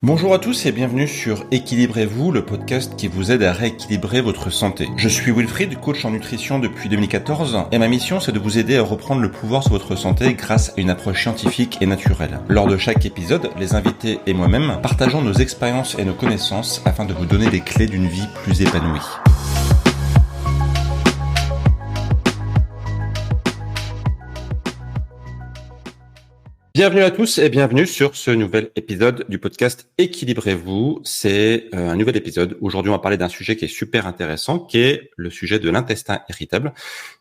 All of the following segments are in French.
Bonjour à tous et bienvenue sur Équilibrez-vous, le podcast qui vous aide à rééquilibrer votre santé. Je suis Wilfried, coach en nutrition depuis 2014 et ma mission c'est de vous aider à reprendre le pouvoir sur votre santé grâce à une approche scientifique et naturelle. Lors de chaque épisode, les invités et moi-même partageons nos expériences et nos connaissances afin de vous donner les clés d'une vie plus épanouie. Bienvenue à tous et bienvenue sur ce nouvel épisode du podcast Équilibrez-vous. C'est un nouvel épisode. Aujourd'hui, on va parler d'un sujet qui est super intéressant, qui est le sujet de l'intestin irritable.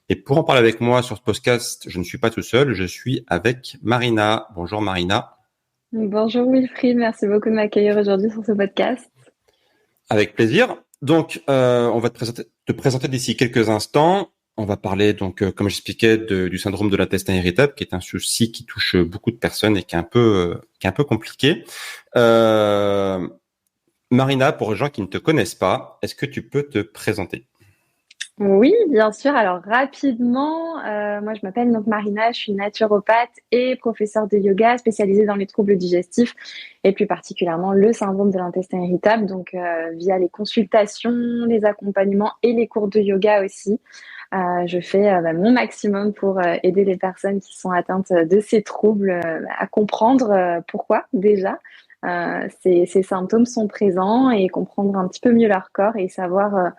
Et pour en parler avec moi sur ce podcast, je ne suis pas tout seul, je suis avec Marina. Bonjour Marina. Bonjour Wilfried, merci beaucoup de m'accueillir aujourd'hui sur ce podcast. Avec plaisir. Donc, on va te présenter d'ici quelques instants. On va parler donc, comme j'expliquais, du syndrome de l'intestin irritable, qui est un souci qui touche beaucoup de personnes et qui est un peu compliqué. Marina, pour les gens qui ne te connaissent pas, est-ce que tu peux te présenter? Oui, bien sûr. Alors rapidement, moi je m'appelle donc Marina, je suis naturopathe et professeure de yoga spécialisée dans les troubles digestifs et plus particulièrement le syndrome de l'intestin irritable. Donc via les consultations, les accompagnements et les cours de yoga aussi. Je fais mon maximum pour aider les personnes qui sont atteintes de ces troubles à comprendre pourquoi déjà ces symptômes sont présents et comprendre un petit peu mieux leur corps et savoir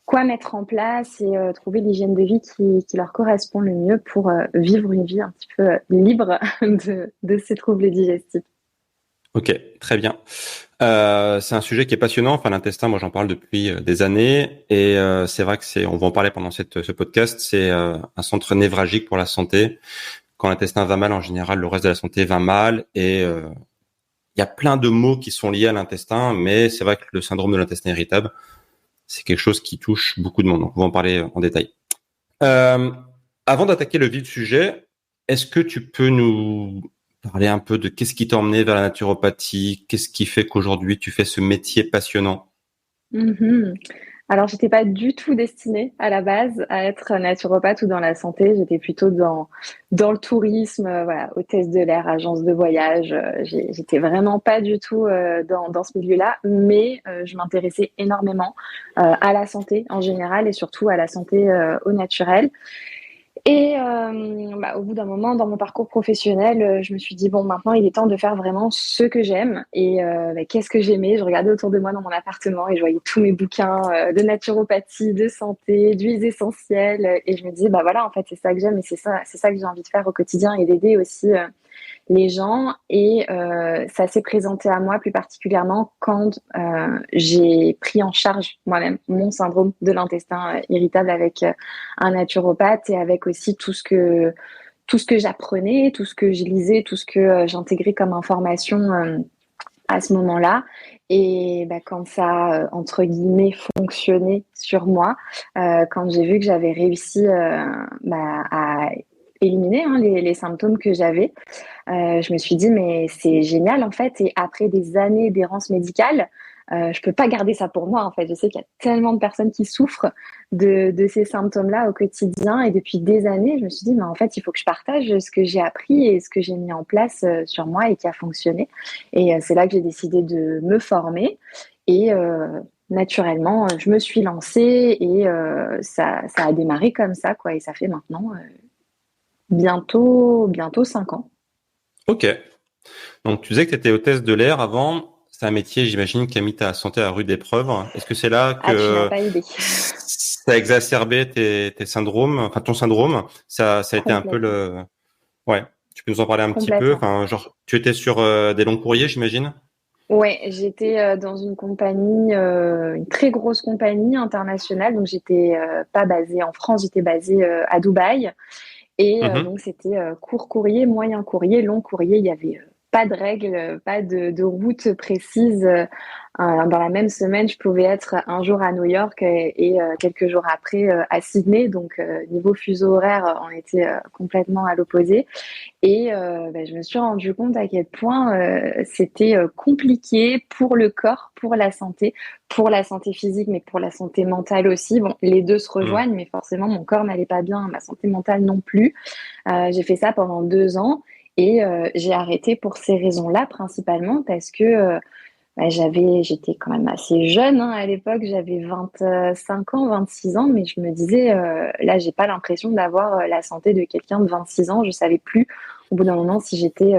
quoi mettre en place et trouver l'hygiène de vie qui leur correspond le mieux pour vivre une vie un petit peu libre de ces troubles digestifs. Ok, très bien. C'est un sujet qui est passionnant. Enfin, l'intestin, moi, j'en parle depuis des années, et c'est vrai que on va en parler pendant ce podcast. C'est un centre névralgique pour la santé. Quand l'intestin va mal, en général, le reste de la santé va mal, et il y a plein de maux qui sont liés à l'intestin, mais c'est vrai que le syndrome de l'intestin irritable, c'est quelque chose qui touche beaucoup de monde. Donc, on va en parler en détail. Avant d'attaquer le vif du sujet, est-ce que tu peux nous parler un peu de qu'est-ce qui t'a emmené vers la naturopathie? Qu'est-ce qui fait qu'aujourd'hui tu fais ce métier passionnant? Mhm. Alors, j'étais pas du tout destinée à la base à être naturopathe ou dans la santé. J'étais plutôt dans le tourisme, voilà, hôtesse de l'air, agence de voyage. J'étais vraiment pas du tout dans ce milieu-là, mais je m'intéressais énormément à la santé en général et surtout à la santé au naturel. Et au bout d'un moment, dans mon parcours professionnel, je me suis dit, bon, maintenant, il est temps de faire vraiment ce que j'aime. Et qu'est-ce que j'aimais? Je regardais autour de moi dans mon appartement et je voyais tous mes bouquins de naturopathie, de santé, d'huiles essentielles. Et je me disais, bah voilà, en fait, c'est ça que j'aime et c'est ça que j'ai envie de faire au quotidien et d'aider aussi les gens. Et ça s'est présenté à moi plus particulièrement quand j'ai pris en charge moi-même mon syndrome de l'intestin irritable avec un naturopathe et avec aussi tout ce que j'apprenais, tout ce que je lisais, tout ce que j'intégrais comme information à ce moment-là. Et quand ça a, entre guillemets, fonctionné sur moi, quand j'ai vu que j'avais réussi à éliminer les symptômes que j'avais, je me suis dit, mais c'est génial en fait. Et après des années d'errance médicale, je peux pas garder ça pour moi en fait. Je sais qu'il y a tellement de personnes qui souffrent de ces symptômes-là au quotidien. Et depuis des années, je me suis dit, mais en fait, il faut que je partage ce que j'ai appris et ce que j'ai mis en place sur moi et qui a fonctionné. Et c'est là que j'ai décidé de me former. Et naturellement, je me suis lancée et ça a démarré comme ça, quoi. Et ça fait maintenant bientôt 5 ans. Ok. Donc, tu disais que tu étais hôtesse de l'air avant. C'est un métier, j'imagine, qui a mis ta santé à rude épreuve. Est-ce que c'est là Ah, tu n'as que pas idée. ça a exacerbé tes syndromes, enfin ton syndrome? Ça a été un peu Complètement. Ouais. Tu peux nous en parler un petit peu? Complètement. Enfin, genre, tu étais sur des longs courriers, j'imagine? Ouais, j'étais dans une compagnie, une très grosse compagnie internationale. Donc, j'étais pas basée en France, j'étais basée à Dubaï. Et Mhm. donc, c'était court courrier, moyen courrier, long courrier. Il y avait pas de règles, pas de route précise. Dans la même semaine, je pouvais être un jour à New York et quelques jours après à Sydney. Donc, niveau fuseau horaire, on était complètement à l'opposé. Et je me suis rendu compte à quel point c'était compliqué pour le corps, pour la santé physique, mais pour la santé mentale aussi. Bon, les deux se Mhm. rejoignent, mais forcément, mon corps n'allait pas bien, ma santé mentale non plus. J'ai fait ça pendant 2 ans et j'ai arrêté pour ces raisons-là, principalement parce que J'étais quand même assez jeune hein, à l'époque, j'avais 25 ans, 26 ans, mais je me disais, là, j'ai pas l'impression d'avoir la santé de quelqu'un de 26 ans. Je savais plus au bout d'un moment si j'étais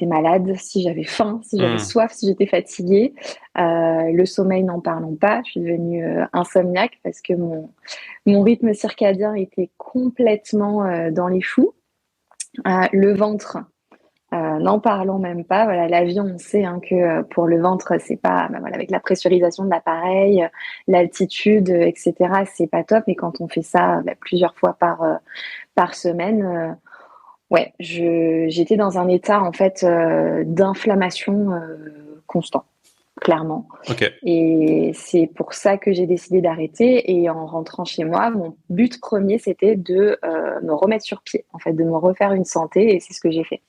malade, si j'avais faim, si j'avais Hmm. soif, si j'étais fatiguée. Le sommeil, n'en parlons pas. Je suis devenue insomniaque parce que mon rythme circadien était complètement dans les choux. Le ventre. N'en parlons même pas. Voilà, l'avion, on sait hein, que pour le ventre, c'est pas, bah, voilà, avec la pressurisation de l'appareil, l'altitude, etc. C'est pas top. Et quand on fait ça plusieurs fois par semaine, ouais, j'étais dans un état en fait d'inflammation constant, clairement. Ok. Et c'est pour ça que j'ai décidé d'arrêter. Et en rentrant chez moi, mon but premier, c'était de me remettre sur pied, en fait, de me refaire une santé. Et c'est ce que j'ai fait.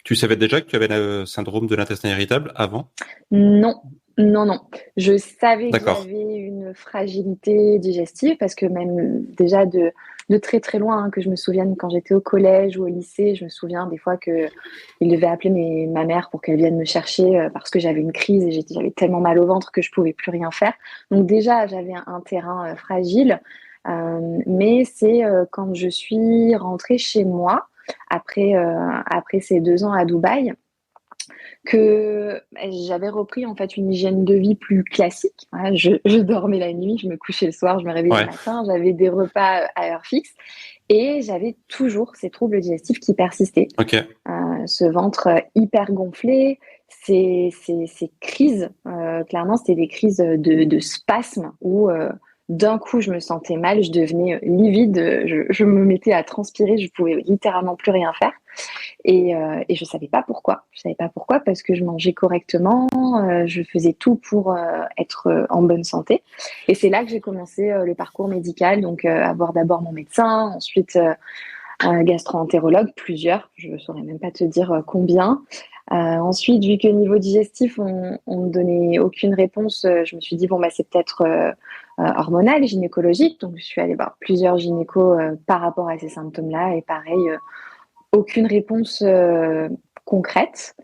Tu savais déjà que tu avais le syndrome de l'intestin irritable avant? Non, non, non. Je savais que D'accord. j'avais une fragilité digestive parce que même déjà de très très loin, hein, que je me souvienne quand j'étais au collège ou au lycée, je me souviens des fois que il devait appeler ma mère pour qu'elle vienne me chercher parce que j'avais une crise et j'avais tellement mal au ventre que je pouvais plus rien faire. Donc déjà, j'avais un terrain fragile. Mais c'est quand je suis rentrée chez moi après ces 2 ans à Dubaï que j'avais repris en fait une hygiène de vie plus classique. Hein. Je dormais la nuit, je me couchais le soir, je me réveillais le Ouais. matin, j'avais des repas à heure fixe et j'avais toujours ces troubles digestifs qui persistaient. Ok. Ce ventre hyper gonflé, ces crises, clairement c'était des crises de spasmes où d'un coup je me sentais mal, je devenais livide, je me mettais à transpirer, je pouvais littéralement plus rien faire. Et je savais pas pourquoi. Je savais pas pourquoi parce que je mangeais correctement, je faisais tout pour être en bonne santé. Et c'est là que j'ai commencé le parcours médical, donc avoir d'abord mon médecin, ensuite un gastro-entérologue, plusieurs, je ne saurais même pas te dire combien. Ensuite, vu que niveau digestif, on me donnait aucune réponse, je me suis dit bon bah c'est peut-être hormonal, gynécologique. Donc je suis allée voir plusieurs gynécos par rapport à ces symptômes-là et pareil. Aucune réponse concrète.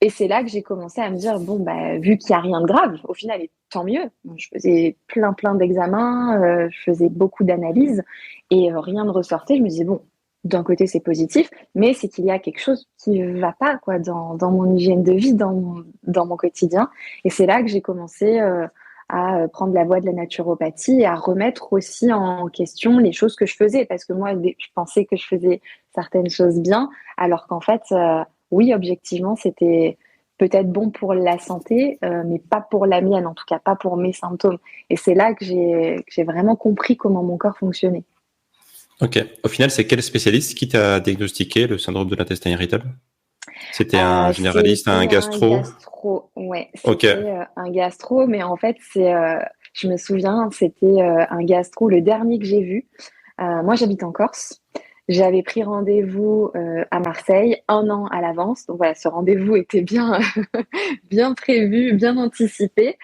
Et c'est là que j'ai commencé à me dire, bon, bah, vu qu'il n'y a rien de grave, au final, et tant mieux. Donc, je faisais plein d'examens, je faisais beaucoup d'analyses et rien ne ressortait. Je me disais, bon, d'un côté, c'est positif, mais c'est qu'il y a quelque chose qui ne va pas quoi, dans mon hygiène de vie, dans mon quotidien. Et c'est là que j'ai commencé à prendre la voie de la naturopathie et à remettre aussi en question les choses que je faisais. Parce que moi, je pensais que je faisais certaines choses bien, alors qu'en fait, oui, objectivement, c'était peut-être bon pour la santé, mais pas pour la mienne, en tout cas pas pour mes symptômes. Et c'est là que j'ai vraiment compris comment mon corps fonctionnait. Ok. Au final, c'est quel spécialiste qui t'a diagnostiqué le syndrome de l'intestin irritable? C'était un généraliste, un C'était un gastro? gastro, ouais, Ok. c'était un gastro, mais en fait, je me souviens, c'était un gastro, le dernier que j'ai vu. Moi, j'habite en Corse. J'avais pris rendez-vous à Marseille 1 an à l'avance. Donc voilà, ce rendez-vous était bien, bien prévu, bien anticipé.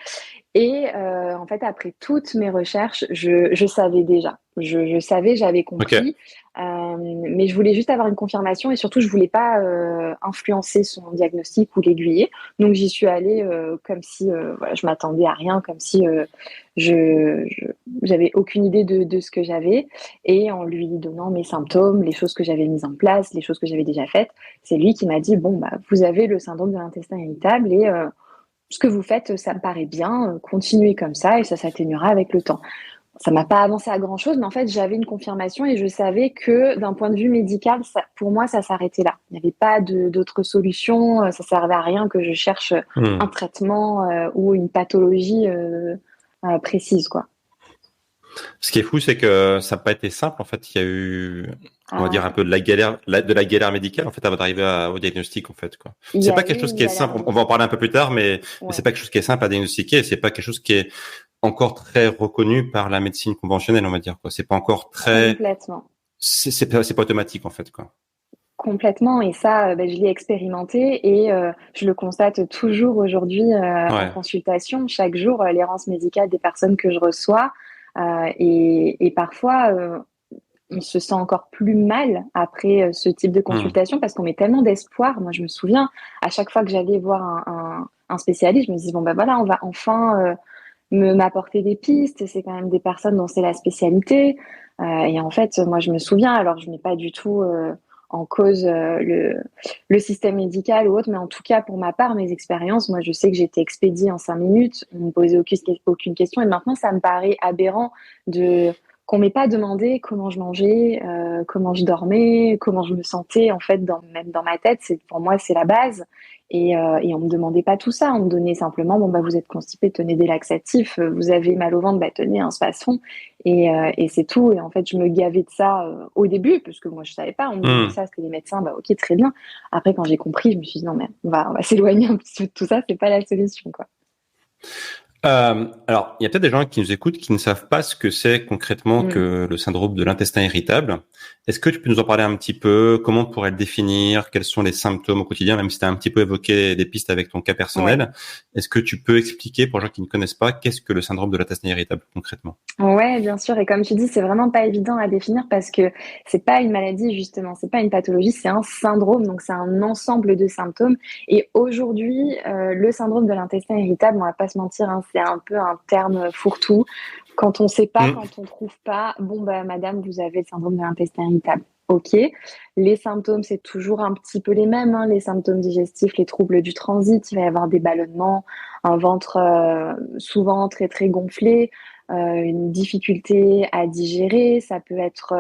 Et en fait, après toutes mes recherches, je savais déjà. Je savais, j'avais Ok. compris, mais je voulais juste avoir une confirmation et surtout, je voulais pas influencer son diagnostic ou l'aiguiller. Donc, j'y suis allée comme si voilà, je m'attendais à rien, comme si je, je- j'avais aucune idée de ce que j'avais. Et en lui donnant mes symptômes, les choses que j'avais mises en place, les choses que j'avais déjà faites, c'est lui qui m'a dit, bon, bah, vous avez le syndrome de l'intestin irritable et ce que vous faites, ça me paraît bien, continuez comme ça et ça s'atténuera avec le temps. Ça m'a pas avancé à grand chose, mais en fait, j'avais une confirmation et je savais que d'un point de vue médical, pour moi, ça s'arrêtait là. Il n'y avait pas d'autres solutions, ça servait à rien que je cherche un Hmm. traitement ou une pathologie précise, quoi. Ce qui est fou, c'est que ça n'a pas été simple. En fait, il y a eu, on va dire, Ah, un peu de la galère, de la galère médicale, en fait, avant d'arriver au diagnostic, en fait, quoi. il y C'est a pas eu quelque chose une qui est galère. simple. On va en parler un peu plus tard, mais c'est Ouais, pas quelque chose qui est simple à diagnostiquer. C'est pas quelque chose qui est encore très reconnu par la médecine conventionnelle, on va dire, quoi. C'est pas encore très, complètement. c'est pas automatique, en fait, quoi. Complètement, et ça, je l'ai expérimenté et je le constate toujours aujourd'hui en Ouais. consultation, chaque jour, l'errance médicale des personnes que je reçois. Et parfois, on se sent encore plus mal après ce type de Hmm. consultation parce qu'on met tellement d'espoir. Moi, je me souviens, à chaque fois que j'allais voir un spécialiste. Je me dis bon bah voilà, on va enfin m'apporter des pistes. C'est quand même des personnes dont c'est la spécialité. Et en fait, moi, je me souviens, alors je mets pas du tout en cause le système médical ou autre, mais en tout cas, pour ma part, mes expériences, moi, je sais que j'étais expédiée en 5 minutes, on me posait aucune question, et maintenant, ça me paraît aberrant de qu'on m'ait pas demandé comment je mangeais, comment je dormais, comment je me sentais, en fait, même dans ma tête, pour moi, c'est la base. Et on me demandait pas tout ça, on me donnait simplement, bon bah vous êtes constipé, tenez des laxatifs, vous avez mal au ventre, bah tenez un spasfon, et c'est tout. Et en fait, je me gavais de ça au début, parce que moi je savais pas, on me disait ça, c'était les médecins, bah ok très bien. Après quand j'ai compris, je me suis dit non mais on va s'éloigner un petit peu de tout ça, c'est pas la solution quoi. Alors, il y a peut-être des gens qui nous écoutent qui ne savent pas ce que c'est concrètement Mm. que le syndrome de l'intestin irritable. Est-ce que tu peux nous en parler un petit peu? Comment on pourrait le définir? Quels sont les symptômes au quotidien? Même si tu as un petit peu évoqué des pistes avec ton cas Ouais. personnel, est-ce que tu peux expliquer pour les gens qui ne connaissent pas qu'est-ce que le syndrome de l'intestin irritable concrètement? Ouais, bien sûr. Et comme tu dis, c'est vraiment pas évident à définir parce que c'est pas une maladie, justement. C'est pas une pathologie, c'est un syndrome. Donc, c'est un ensemble de symptômes. Et aujourd'hui, le syndrome de l'intestin irritable, on va pas se mentir, hein, c'est un peu un terme fourre-tout. Quand on sait pas, Hmm. quand on trouve pas, bon, bah, madame, vous avez le syndrome de l'intestin irritable. OK. Les symptômes, c'est toujours un petit peu les mêmes, hein, les symptômes digestifs, les troubles du transit. Il va y avoir des ballonnements, un ventre souvent très, très gonflé, une difficulté à digérer, ça peut être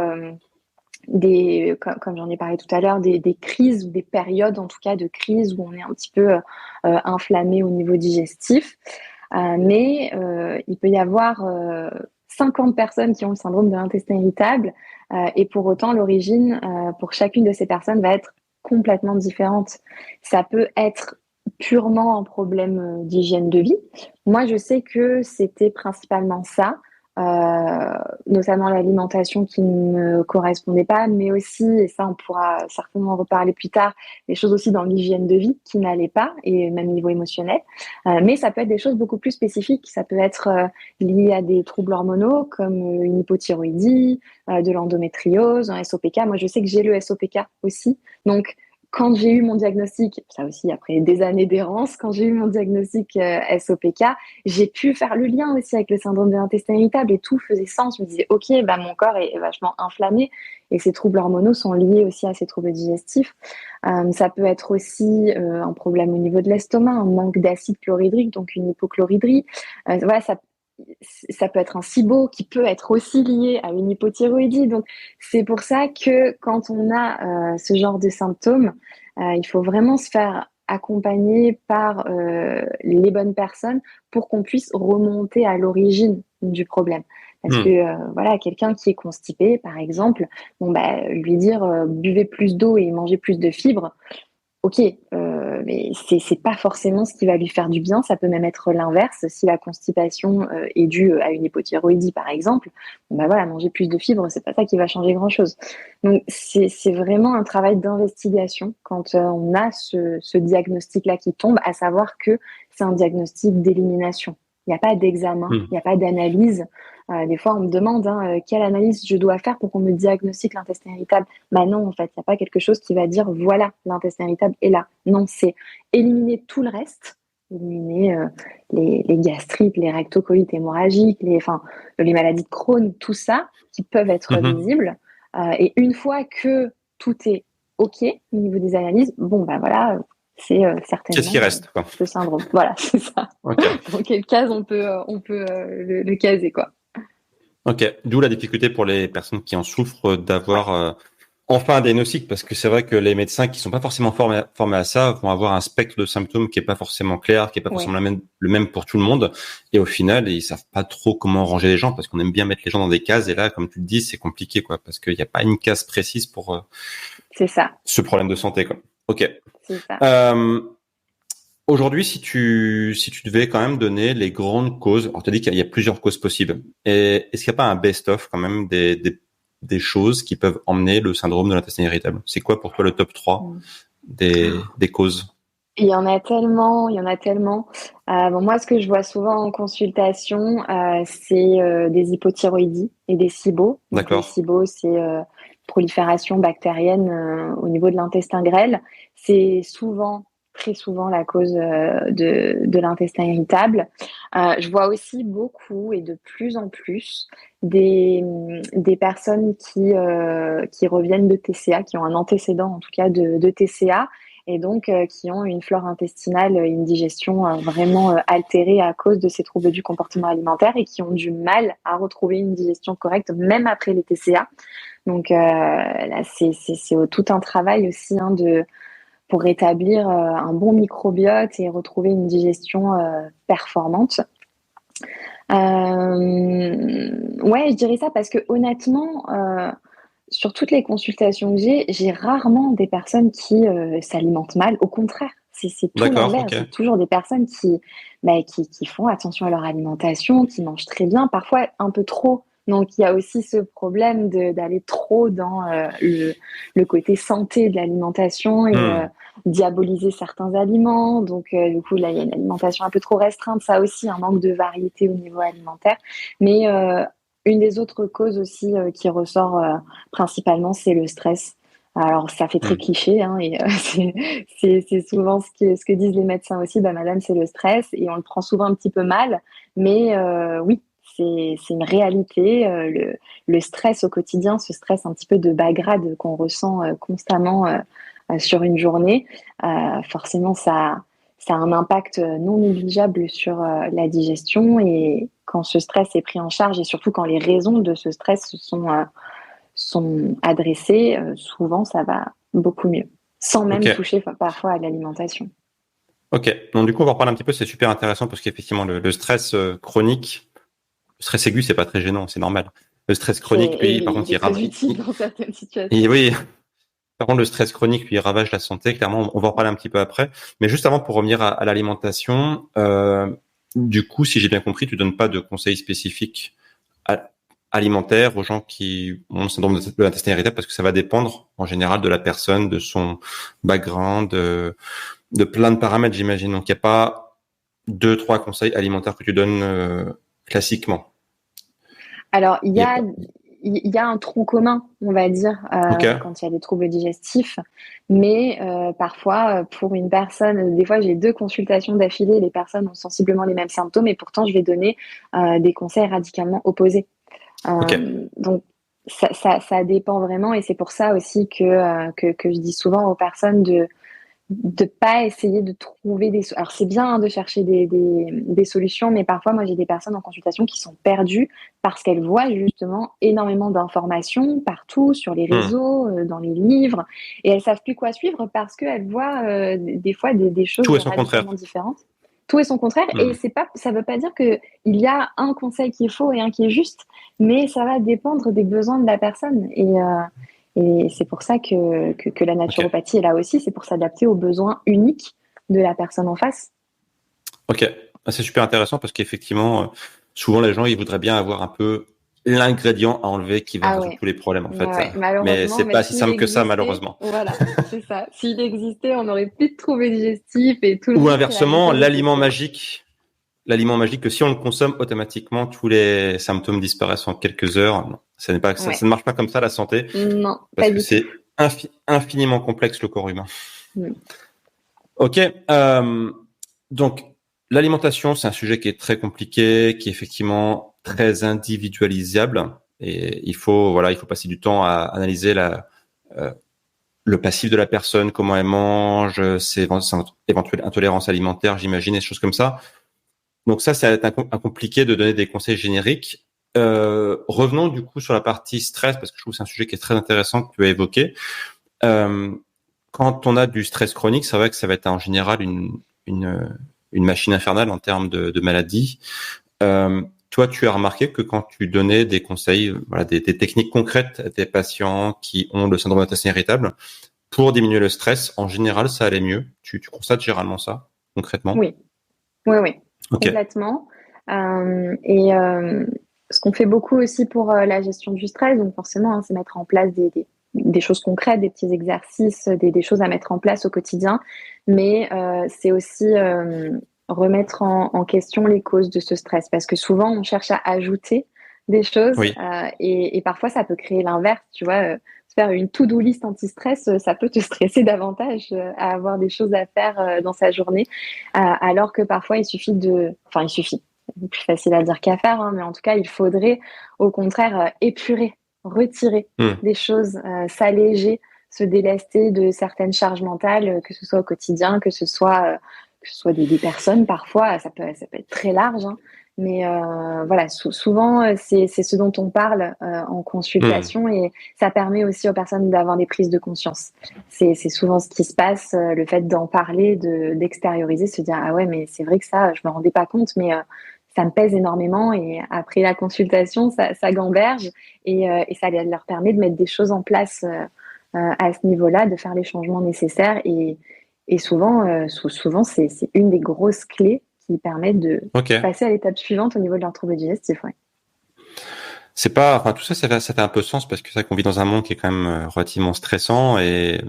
comme j'en ai parlé tout à l'heure, des crises ou des périodes en tout cas de crise où on est un petit peu inflammé au niveau digestif. Mais il peut y avoir 50 personnes qui ont le syndrome de l'intestin irritable et pour autant l'origine pour chacune de ces personnes va être complètement différente. Ça peut être purement un problème d'hygiène de vie. Moi, je sais que c'était principalement ça, notamment l'alimentation qui ne me correspondait pas, mais aussi, et ça on pourra certainement en reparler plus tard, des choses aussi dans l'hygiène de vie qui n'allaient pas, et même au niveau émotionnel. Mais ça peut être des choses beaucoup plus spécifiques, ça peut être lié à des troubles hormonaux comme une hypothyroïdie, de l'endométriose, un SOPK. Moi je sais que j'ai le SOPK aussi, donc quand j'ai eu mon diagnostic, ça aussi après des années d'errance, quand j'ai eu mon diagnostic SOPK, j'ai pu faire le lien aussi avec le syndrome de l'intestin irritable et tout faisait sens. Je me disais, ok, bah, mon corps est vachement inflammé et ces troubles hormonaux sont liés aussi à ces troubles digestifs. Ça peut être aussi un problème au niveau de l'estomac, un manque d'acide chlorhydrique, donc une hypochloridrie. Voilà, ça peut être un SIBO qui peut être aussi lié à une hypothyroïdie. Donc, c'est pour ça que quand on a ce genre de symptômes, il faut vraiment se faire accompagner par les bonnes personnes pour qu'on puisse remonter à l'origine du problème. Parce que Hmm. voilà, quelqu'un qui est constipé, par exemple, bon bah lui dire buvez plus d'eau et mangez plus de fibres, ok, mais c'est pas forcément ce qui va lui faire du bien. Ça peut même être l'inverse. Si la constipation est due à une hypothyroïdie, par exemple, bon bah voilà, manger plus de fibres, c'est pas ça qui va changer grand-chose. Donc c'est vraiment un travail d'investigation quand on a ce diagnostic-là qui tombe, à savoir que c'est un diagnostic d'élimination. Il n'y a pas d'examen, il Hmm. n'y a pas d'analyse. Des fois, on me demande quelle analyse je dois faire pour qu'on me diagnostique l'intestin irritable. Bah non, en fait, il n'y a pas quelque chose qui va dire voilà, l'intestin irritable est là. Non, c'est éliminer tout le reste, éliminer les gastrites, les rectocolites hémorragiques, enfin, les maladies de Crohn, tout ça qui peuvent être Mhm. visibles. Et une fois que tout est OK au niveau des analyses, bon, bah voilà, c'est Qu'est-ce qui certainement reste, quoi? ce syndrome. Voilà, c'est ça. Ok. Dans quelle case on peut le caser, quoi. Ok. D'où la difficulté pour les personnes qui en souffrent Ouais. d'avoir enfin un diagnostic, parce que c'est vrai que les médecins qui sont pas forcément formés à ça vont avoir un spectre de symptômes qui est pas forcément clair, qui est pas Ouais. forcément le même pour tout le monde, et au final ils savent pas trop comment ranger les gens, parce qu'on aime bien mettre les gens dans des cases, et là comme tu le dis c'est compliqué quoi, parce qu'il n'y a pas une case précise pour C'est ça. ce problème de santé quoi. Ok. C'est ça. Euh, Aujourd'hui, si tu devais quand même donner les grandes causes, alors tu as dit qu'il y a plusieurs causes possibles. Et est-ce qu'il n'y a pas un best-of quand même des choses qui peuvent emmener le syndrome de l'intestin irritable? C'est quoi pour toi le top 3 Mm. des causes? Il y en a tellement, il y en a tellement. Bon, moi, ce que je vois souvent en consultation, c'est des hypothyroïdies et des SIBO. Donc, les D'accord. SIBO, c'est prolifération bactérienne au niveau de l'intestin grêle. C'est souvent très souvent la cause de l'intestin irritable. Je vois aussi beaucoup et de plus en plus des personnes qui reviennent de TCA, qui ont un antécédent en tout cas de TCA, et donc qui ont une flore intestinale, une digestion vraiment altérée à cause de ces troubles du comportement alimentaire et qui ont du mal à retrouver une digestion correcte même après les TCA. Donc là, c'est tout un travail aussi pour rétablir un bon microbiote et retrouver une digestion performante. Ouais, je dirais ça parce que honnêtement, sur toutes les consultations que j'ai rarement des personnes qui s'alimentent mal. Au contraire, c'est tout D'accord, l'inverse. ok. J'ai toujours des personnes qui font attention à leur alimentation, qui mangent très bien, parfois un peu trop. Donc il y a aussi ce problème d'aller trop dans le côté santé de l'alimentation et Hmm. diaboliser certains aliments. Donc du coup là il y a une alimentation un peu trop restreinte, ça aussi un manque de variété au niveau alimentaire. Mais une des autres causes aussi qui ressort principalement, c'est le stress. Alors, ça fait très Hmm. cliché, hein, et c'est souvent ce que disent les médecins aussi. Bah, madame, c'est le stress, et on le prend souvent un petit peu mal, mais oui, c'est une réalité. Le stress au quotidien, ce stress un petit peu de bas grade qu'on ressent constamment sur une journée, forcément, ça a un impact non négligeable sur la digestion, et quand ce stress est pris en charge et surtout quand les raisons de ce stress sont adressées, souvent ça va beaucoup mieux, sans Ok. même toucher parfois à l'alimentation. Ok. Donc, du coup, on va reparler un petit peu. C'est super intéressant parce qu'effectivement, le stress chronique, le stress aigu, c'est pas très gênant, c'est normal. Le stress chronique, Et lui, par il contre, est très utile dans certaines situations. oui, par contre, le stress chronique, lui, ravage la santé. Clairement, on va en parler un petit peu après. Mais juste avant, pour revenir à l'alimentation, du coup, si j'ai bien compris, tu donnes pas de conseils spécifiques a- alimentaires aux gens qui ont le syndrome de l'intestin irritable parce que ça va dépendre, en général, de la personne, de son background, de plein de paramètres, j'imagine. Donc, il n'y a pas deux, trois conseils alimentaires que tu donnes classiquement. Alors, Il y a pas. il y a un tronc commun, on va dire, Ok, quand il y a des troubles digestifs, mais parfois, pour une personne, des fois j'ai deux consultations d'affilée, les personnes ont sensiblement les mêmes symptômes et pourtant je vais donner des conseils radicalement opposés. ok, Donc, ça dépend vraiment et c'est pour ça aussi que je dis souvent aux personnes de pas essayer de trouver Alors, c'est bien hein, de chercher des solutions, mais parfois, moi, j'ai des personnes en consultation qui sont perdues parce qu'elles voient justement énormément d'informations partout, sur les Hmm. réseaux, dans les livres, et elles savent plus quoi suivre parce qu'elles voient des fois des choses Tout est son contraire. radicalement différentes. Tout est son contraire, et Hmm. ça veut pas dire que il y a un conseil qui est faux et un qui est juste, mais ça va dépendre des besoins de la personne. Et c'est pour ça que la Ok. naturopathie est là aussi, c'est pour s'adapter aux besoins uniques de la personne en face. Ok, ah, c'est super intéressant parce qu'effectivement, souvent les gens ils voudraient bien avoir un peu l'ingrédient à enlever qui va Ah résoudre ouais, tous les problèmes en fait. ouais, Mais malheureusement, c'est mais pas si s'il simple que ça existait, malheureusement. voilà, c'est ça. S'il existait, on n'aurait plus de troubles digestifs et tout le Ou monde serait la inversement, licorne au pétillon. l'aliment magique que si on le consomme automatiquement tous les symptômes disparaissent en quelques heures. Non, ça Ouais, ne marche pas comme ça la santé non, parce pas que du tout. c'est infiniment complexe le corps humain. Mm. Ok, donc l'alimentation, c'est un sujet qui est très compliqué, qui est effectivement très individualisable, et il faut passer du temps à analyser euh, le passif de la personne, comment elle mange, ses éventuelles intolérances alimentaires, j'imagine, et des choses comme ça. Donc ça, c'est un compliqué de donner des conseils génériques. Revenons du coup sur la partie stress, parce que je trouve que c'est un sujet qui est très intéressant que tu as évoqué. Euh, Quand on a du stress chronique, c'est vrai que ça va être en général une machine infernale en termes de maladies. Toi, tu as remarqué que quand tu donnais des conseils, voilà, des techniques concrètes à tes patients qui ont le syndrome d'intestin irritable pour diminuer le stress, en général, ça allait mieux. Tu constates généralement ça, concrètement? Oui, oui, oui, Ok. complètement. Et ce qu'on fait beaucoup aussi pour la gestion du stress, donc forcément, hein, c'est mettre en place des choses concrètes, des petits exercices, des choses à mettre en place au quotidien. Mais c'est aussi remettre en question les causes de ce stress, parce que souvent, on cherche à ajouter des choses Oui. et parfois, ça peut créer l'inverse. Tu vois, faire une to-do list anti-stress, ça peut te stresser davantage à avoir des choses à faire dans sa journée, alors que parfois il suffit, c'est plus facile à dire qu'à faire, hein, mais en tout cas, il faudrait au contraire épurer, retirer des choses, s'alléger, se délester de certaines charges mentales, que ce soit au quotidien, que ce soit des personnes parfois, ça peut être très large, hein, mais voilà, souvent c'est ce dont on parle en consultation et ça permet aussi aux personnes d'avoir des prises de conscience. C'est souvent ce qui se passe, le fait d'en parler, d'extérioriser, se dire ah ouais mais c'est vrai que ça je me rendais pas compte mais ça me pèse énormément et après la consultation ça gamberge et ça leur permet de mettre des choses en place à ce niveau-là, de faire les changements nécessaires et souvent c'est une des grosses clés qui permettent de passer à l'étape suivante au niveau de leur trouble digestif. Ouais. C'est pas, enfin tout ça, ça fait un peu sens parce que c'est vrai qu'on vit dans un monde qui est quand même relativement stressant et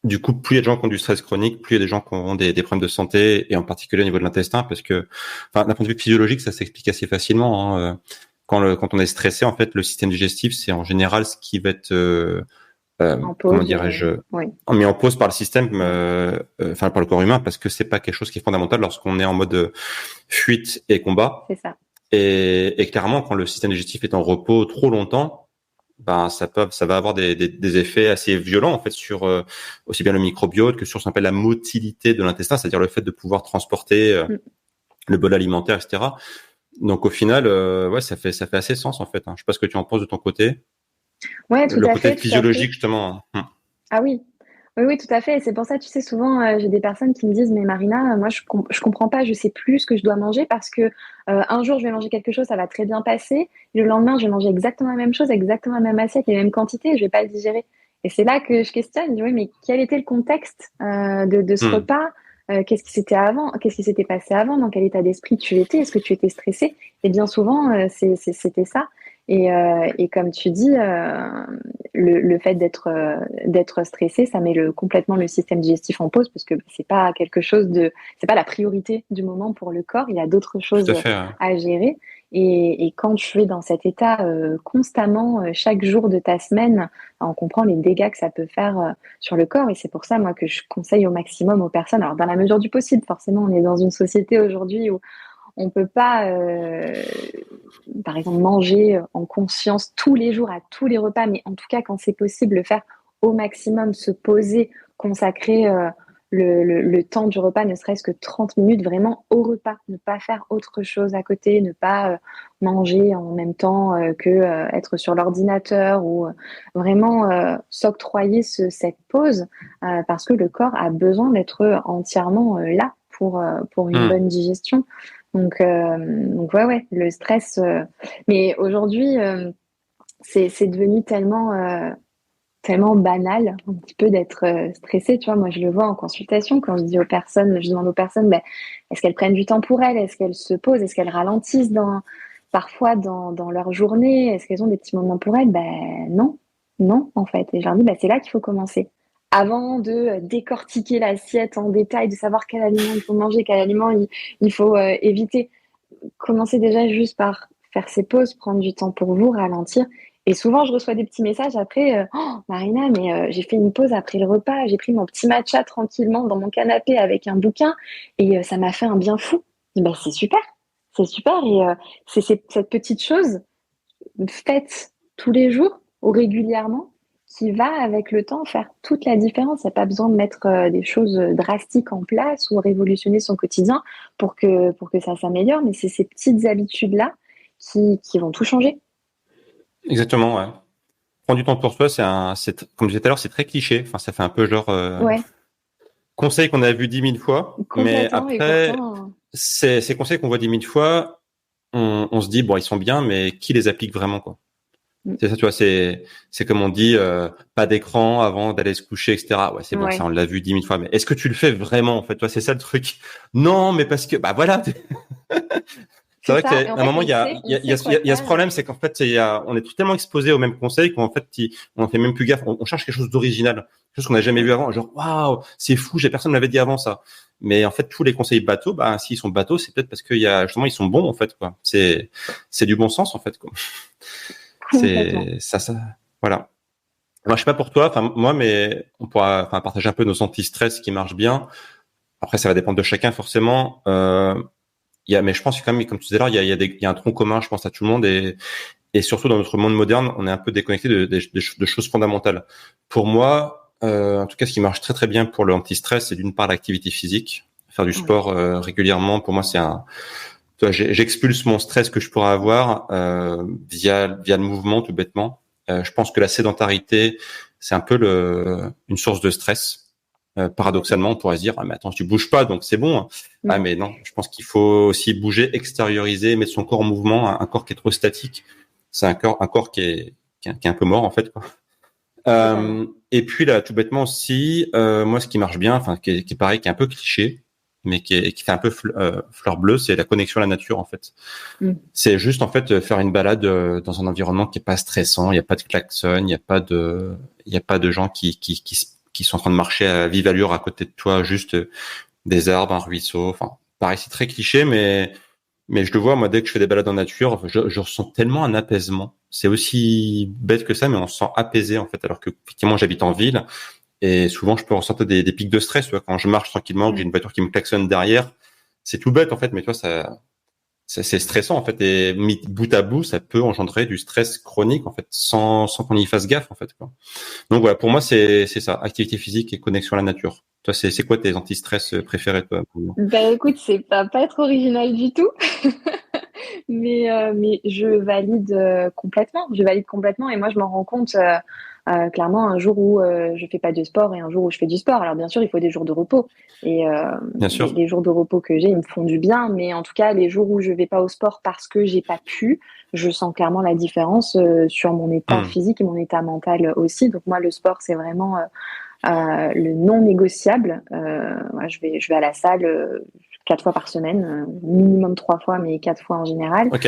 du coup, plus il y a de gens qui ont du stress chronique, plus il y a des gens qui ont des problèmes de santé et en particulier au niveau de l'intestin parce que, enfin d'un point de vue physiologique, ça s'explique assez facilement. Hein. Quand on est stressé, en fait, le système digestif, c'est en général ce qui va être comment dirais-je, oui. mis en pause par le système, enfin par le corps humain, parce que c'est pas quelque chose qui est fondamental lorsqu'on est en mode fuite et combat. C'est ça. Et clairement, quand le système digestif est en repos trop longtemps, ben ça va avoir des effets assez violents en fait sur aussi bien le microbiote que sur ce qu'on appelle la motilité de l'intestin, c'est-à-dire le fait de pouvoir transporter le bol alimentaire, etc. Donc au final, ouais, ça fait assez sens en fait. Hein. Je sais pas ce que tu en penses de ton côté. Ouais, tout Le à côté fait. physiologique justement. Ah oui. Oui, tout à fait. Et c'est pour ça, tu sais, souvent, j'ai des personnes qui me disent, mais Marina, moi, je comprends pas, je sais plus ce que je dois manger parce que un jour, je vais manger quelque chose, ça va très bien passer. Et le lendemain, je vais manger exactement la même chose, exactement la même assiette, les mêmes quantités, et je vais pas le digérer. Et c'est là que je questionne. Je dis, oui, mais quel était le contexte de ce repas? Qu'est-ce qui s'était avant? Qu'est-ce qui s'était passé avant? Dans quel état d'esprit tu étais? Est-ce que tu étais stressé? Et bien souvent, c'était ça. Et comme tu dis, le fait d'être stressé, ça met complètement le système digestif en pause parce que c'est pas c'est pas la priorité du moment pour le corps. Il y a d'autres Tout choses à fait. à gérer. Et quand tu es dans cet état constamment, chaque jour de ta semaine, on comprend les dégâts que ça peut faire sur le corps. Et c'est pour ça, moi, que je conseille au maximum aux personnes. Alors, dans la mesure du possible, forcément, on est dans une société aujourd'hui où on peut pas, par exemple, manger en conscience tous les jours à tous les repas, mais en tout cas, quand c'est possible, le faire au maximum, se poser, consacrer le temps du repas, ne serait-ce que 30 minutes vraiment au repas, ne pas faire autre chose à côté, ne pas manger en même temps que être sur l'ordinateur ou vraiment s'octroyer cette pause parce que le corps a besoin d'être entièrement là pour une bonne digestion. Donc ouais, le stress. Mais aujourd'hui, c'est devenu tellement banal, un petit peu d'être stressé. Tu vois, moi, je le vois en consultation quand je dis aux personnes, je demande aux personnes, ben, est-ce qu'elles prennent du temps pour elles? Est-ce qu'elles se posent? Est-ce qu'elles ralentissent parfois dans leur journée? Est-ce qu'elles ont des petits moments pour elles? Ben non, en fait. Et je leur dis, ben, c'est là qu'il faut commencer. Avant de décortiquer l'assiette en détail, de savoir quel aliment il faut manger, quel aliment il faut éviter. Commencez déjà juste par faire ces pauses, prendre du temps pour vous, ralentir. Et souvent, je reçois des petits messages après, oh, Marina, mais j'ai fait une pause après le repas, j'ai pris mon petit matcha tranquillement dans mon canapé avec un bouquin et ça m'a fait un bien fou. Je dis, bah, c'est super. Et cette petite chose faite tous les jours ou régulièrement qui va avec le temps faire toute la différence. Il n'y a pas besoin de mettre des choses drastiques en place ou révolutionner son quotidien pour que ça s'améliore, mais c'est ces petites habitudes-là qui vont tout changer. Exactement, ouais. Prendre du temps pour soi, comme je disais tout à l'heure, c'est très cliché. Enfin, ça fait un peu genre Ouais, conseil qu'on a vu 10 000 fois, mais complètement. Et après, pourtant, ces conseils qu'on voit 10 000 fois, on se dit bon, ils sont bien, mais qui les applique vraiment, quoi? C'est ça, tu vois, c'est comme on dit, pas d'écran avant d'aller se coucher, etc. Ouais, c'est bon, ça ouais. on l'a vu 10 000 fois, mais est-ce que tu le fais vraiment, en fait? Toi, c'est ça le truc. Non, mais parce que, bah voilà. C'est C'est vrai ça. Et qu'à en un fait, moment, il y a ce problème, c'est qu'en fait, on est tellement exposé aux mêmes conseils qu'en fait, on fait même plus gaffe. On cherche quelque chose d'original, quelque chose qu'on n'a jamais vu avant. Genre, waouh, c'est fou, personne ne m'avait dit avant ça. Mais en fait, tous les conseils bateaux, bah, s'ils sont bateaux, c'est peut-être parce justement, ils sont bons, en fait, quoi. C'est du bon sens, en fait, quoi. complètement. C'est ça, voilà. Moi, je sais pas pour toi, enfin moi, mais on pourra partager un peu nos anti-stress qui marchent bien. Après, ça va dépendre de chacun forcément. Mais je pense que quand même, comme tu disais là, il y a un tronc commun, je pense à tout le monde et surtout dans notre monde moderne, on est un peu déconnecté de choses fondamentales. Pour moi, en tout cas, ce qui marche très très bien pour le anti-stress, c'est d'une part l'activité physique, faire du Oui. sport régulièrement. Pour moi, tu vois, j'expulse mon stress que je pourrais avoir via le mouvement, tout bêtement. Je pense que la sédentarité, c'est un peu une source de stress. Paradoxalement, on pourrait se dire, ah, mais attends, tu bouges pas, donc c'est bon. Ah, Mm. mais non, je pense qu'il faut aussi bouger, extérioriser, mettre son corps en mouvement. Un corps qui est trop statique, c'est un corps qui est un peu mort, en fait, quoi. Totalement. Et puis là, tout bêtement aussi, moi, ce qui marche bien, enfin, qui est pareil, qui est un peu cliché, mais qui fait un peu fleur bleue, c'est la connexion à la nature, en fait. Mm. C'est juste, en fait, faire une balade dans un environnement qui est pas stressant. Il n'y a pas de klaxon, il y a pas de gens qui sont en train de marcher à vive allure à côté de toi, juste des arbres, un ruisseau. Enfin, pareil, c'est très cliché, mais je le vois, moi, dès que je fais des balades en nature, je ressens tellement un apaisement. C'est aussi bête que ça, mais on se sent apaisé, en fait, alors que, effectivement, j'habite en ville et souvent, je peux ressentir des pics de stress, tu vois, quand je marche tranquillement, que j'ai Ouais. une voiture qui me klaxonne derrière. C'est tout bête, en fait, mais toi, c'est stressant, en fait, et mis bout à bout, ça peut engendrer du stress chronique, en fait, sans qu'on y fasse gaffe, en fait, quoi. Donc voilà, pour moi, c'est ça, activité physique et connexion à la nature. Toi, c'est quoi tes anti-stress préférés, toi? Ben écoute, c'est pas être original du tout, mais je valide complètement. Je valide complètement et moi je m'en rends compte clairement un jour où je fais pas de sport et un jour où je fais du sport. Alors bien sûr, il faut des jours de repos et Bien sûr. les jours de repos que j'ai, ils me font du bien. Mais en tout cas, les jours où je vais pas au sport parce que j'ai pas pu, je sens clairement la différence sur mon état Hmm. physique et mon état mental aussi. Donc moi, le sport, c'est vraiment le non négociable. Moi, je vais à la salle 4 fois par semaine, minimum 3 fois, mais 4 fois en général. Ok.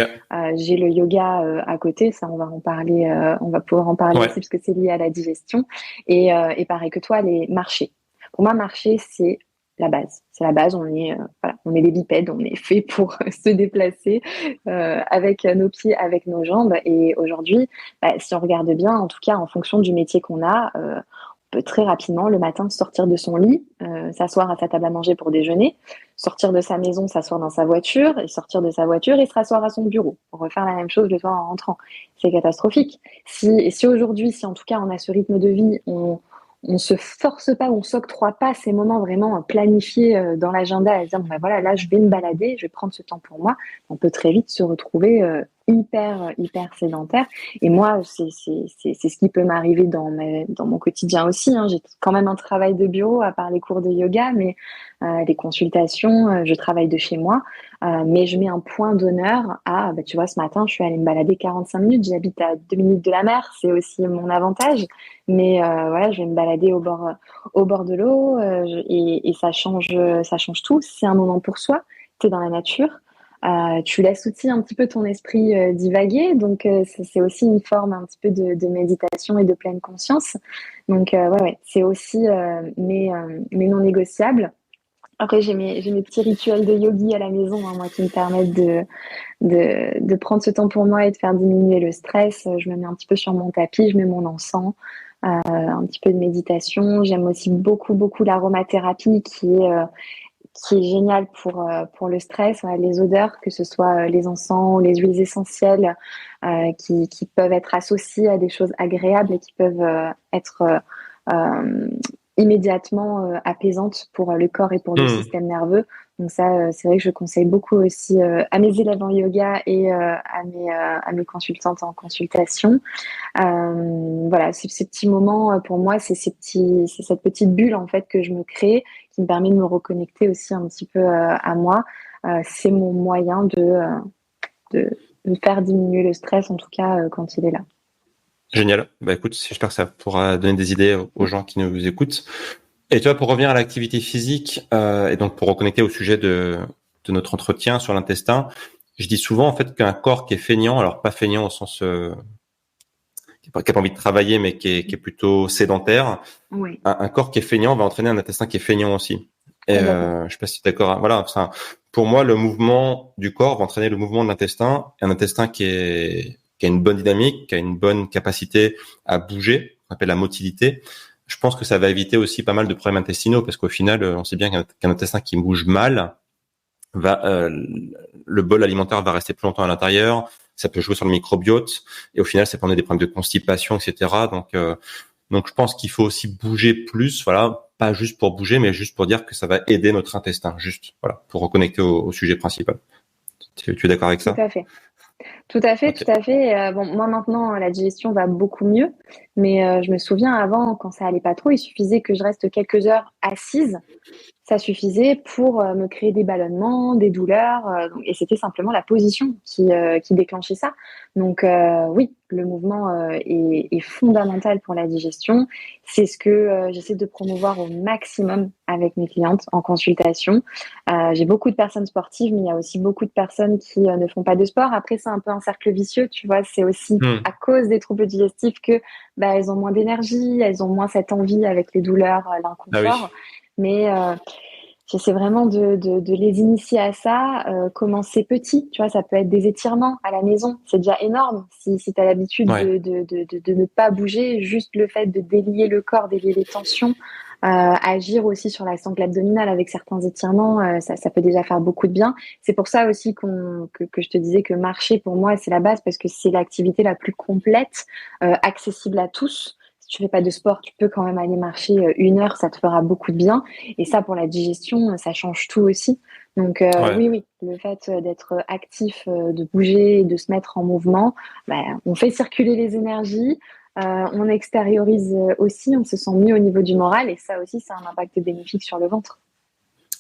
J'ai le yoga à côté, ça on va en parler, on va pouvoir en parler aussi Ouais. parce que c'est lié à la digestion. Et pareil que toi, les marcher. Pour moi, marcher, c'est la base. C'est la base. Voilà, on est des bipèdes, on est fait pour se déplacer avec nos pieds, avec nos jambes. Et aujourd'hui, bah, si on regarde bien, en tout cas en fonction du métier qu'on a, on peut très rapidement le matin sortir de son lit, s'asseoir à sa table à manger pour déjeuner, sortir de sa maison, s'asseoir dans sa voiture, et sortir de sa voiture et se rasseoir à son bureau pour refaire la même chose le soir en rentrant. C'est catastrophique. Si aujourd'hui, si en tout cas on a ce rythme de vie, on se force pas, on s'octroie pas ces moments vraiment planifiés dans l'agenda à dire bon, ben voilà, là je vais me balader, je vais prendre ce temps pour moi, on peut très vite se retrouver hyper sédentaire. Et moi, c'est ce qui peut m'arriver dans mon quotidien aussi, hein. J'ai quand même un travail de bureau à part les cours de yoga, mais les consultations, je travaille de chez moi. Mais je mets un point d'honneur à, bah, tu vois, ce matin, je suis allée me balader 45 minutes. J'habite à 2 minutes de la mer, c'est aussi mon avantage. Mais voilà, je vais me balader au bord de l'eau et ça change tout. C'est un moment pour soi. Tu es dans la nature. Tu laisses aussi un petit peu ton esprit divaguer, donc c'est aussi une forme un petit peu de méditation et de pleine conscience. Donc ouais, c'est aussi mes non négociables. Après, j'ai mes petits rituels de yogi à la maison, hein, moi, qui me permettent de prendre ce temps pour moi et de faire diminuer le stress. Je me mets un petit peu sur mon tapis, je mets mon encens, un petit peu de méditation. J'aime aussi beaucoup l'aromathérapie qui est génial pour le stress, voilà, les odeurs, que ce soit les encens ou les huiles essentielles qui peuvent être associées à des choses agréables et qui peuvent être immédiatement apaisantes pour le corps et pour le Hmm. système nerveux. Donc ça, c'est vrai que je conseille beaucoup aussi à mes élèves en yoga et à mes consultantes en consultation. Voilà, ces petits moments pour moi, c'est cette petite bulle en fait que je me crée qui me permet de me reconnecter aussi un petit peu à moi. C'est mon moyen de, de faire diminuer le stress en tout cas quand il est là. Génial. Bah écoute, j'espère que ça pourra donner des idées aux gens qui nous écoutent. Et toi, pour revenir à l'activité physique et donc pour reconnecter au sujet de notre entretien sur l'intestin, je dis souvent en fait qu'un corps qui est feignant, alors pas feignant au sens qui a pas envie de travailler, mais qui est plutôt sédentaire, Oui, un corps qui est feignant va entraîner un intestin qui est feignant aussi. Et complètement. je sais pas si tu es d'accord. Voilà, ça, pour moi, le mouvement du corps va entraîner le mouvement de l'intestin. Et un intestin qui a une bonne dynamique, qui a une bonne capacité à bouger, qu'on appelle la motilité, je pense que ça va éviter aussi pas mal de problèmes intestinaux parce qu'au final, on sait bien qu'un intestin qui bouge mal le bol alimentaire va rester plus longtemps à l'intérieur. Ça peut jouer sur le microbiote et au final, ça peut amener des problèmes de constipation, etc. Donc, je pense qu'il faut aussi bouger plus, voilà, pas juste pour bouger, mais juste pour dire que ça va aider notre intestin, juste, voilà, pour reconnecter au sujet principal. Tu es d'accord avec Tout ça? à fait. Tout à fait, Ok. tout à fait. Bon, moi maintenant, la digestion va beaucoup mieux, mais je me souviens avant, quand ça allait pas trop, il suffisait que je reste quelques heures assise. Ça suffisait pour me créer des ballonnements, des douleurs, et c'était simplement la position qui déclenchait ça. Donc oui, le mouvement est fondamental pour la digestion. C'est ce que j'essaie de promouvoir au maximum avec mes clientes en consultation. J'ai beaucoup de personnes sportives, mais il y a aussi beaucoup de personnes qui ne font pas de sport. Après, c'est un peu un cercle vicieux, tu vois. C'est aussi Hmm. à cause des troubles digestifs que elles ont moins d'énergie, elles ont moins cette envie avec les douleurs, Ah l'inconfort. oui. Mais j'essaie vraiment de les initier à ça. Commencer petit, tu vois, ça peut être des étirements à la maison. C'est déjà énorme. Si tu as l'habitude Ouais. de ne pas bouger, juste le fait de délier le corps, délier les tensions, agir aussi sur la sangle abdominale avec certains étirements, ça peut déjà faire beaucoup de bien. C'est pour ça aussi que je te disais que marcher, pour moi, c'est la base parce que c'est l'activité la plus complète, accessible à tous. Si tu fais pas de sport, tu peux quand même aller marcher 1 heure, ça te fera beaucoup de bien. Et ça, pour la digestion, ça change tout aussi. Donc Ouais. oui, le fait d'être actif, de bouger, de se mettre en mouvement, on fait circuler les énergies, on extériorise aussi, on se sent mieux au niveau du moral et ça aussi, ça a un impact bénéfique sur le ventre.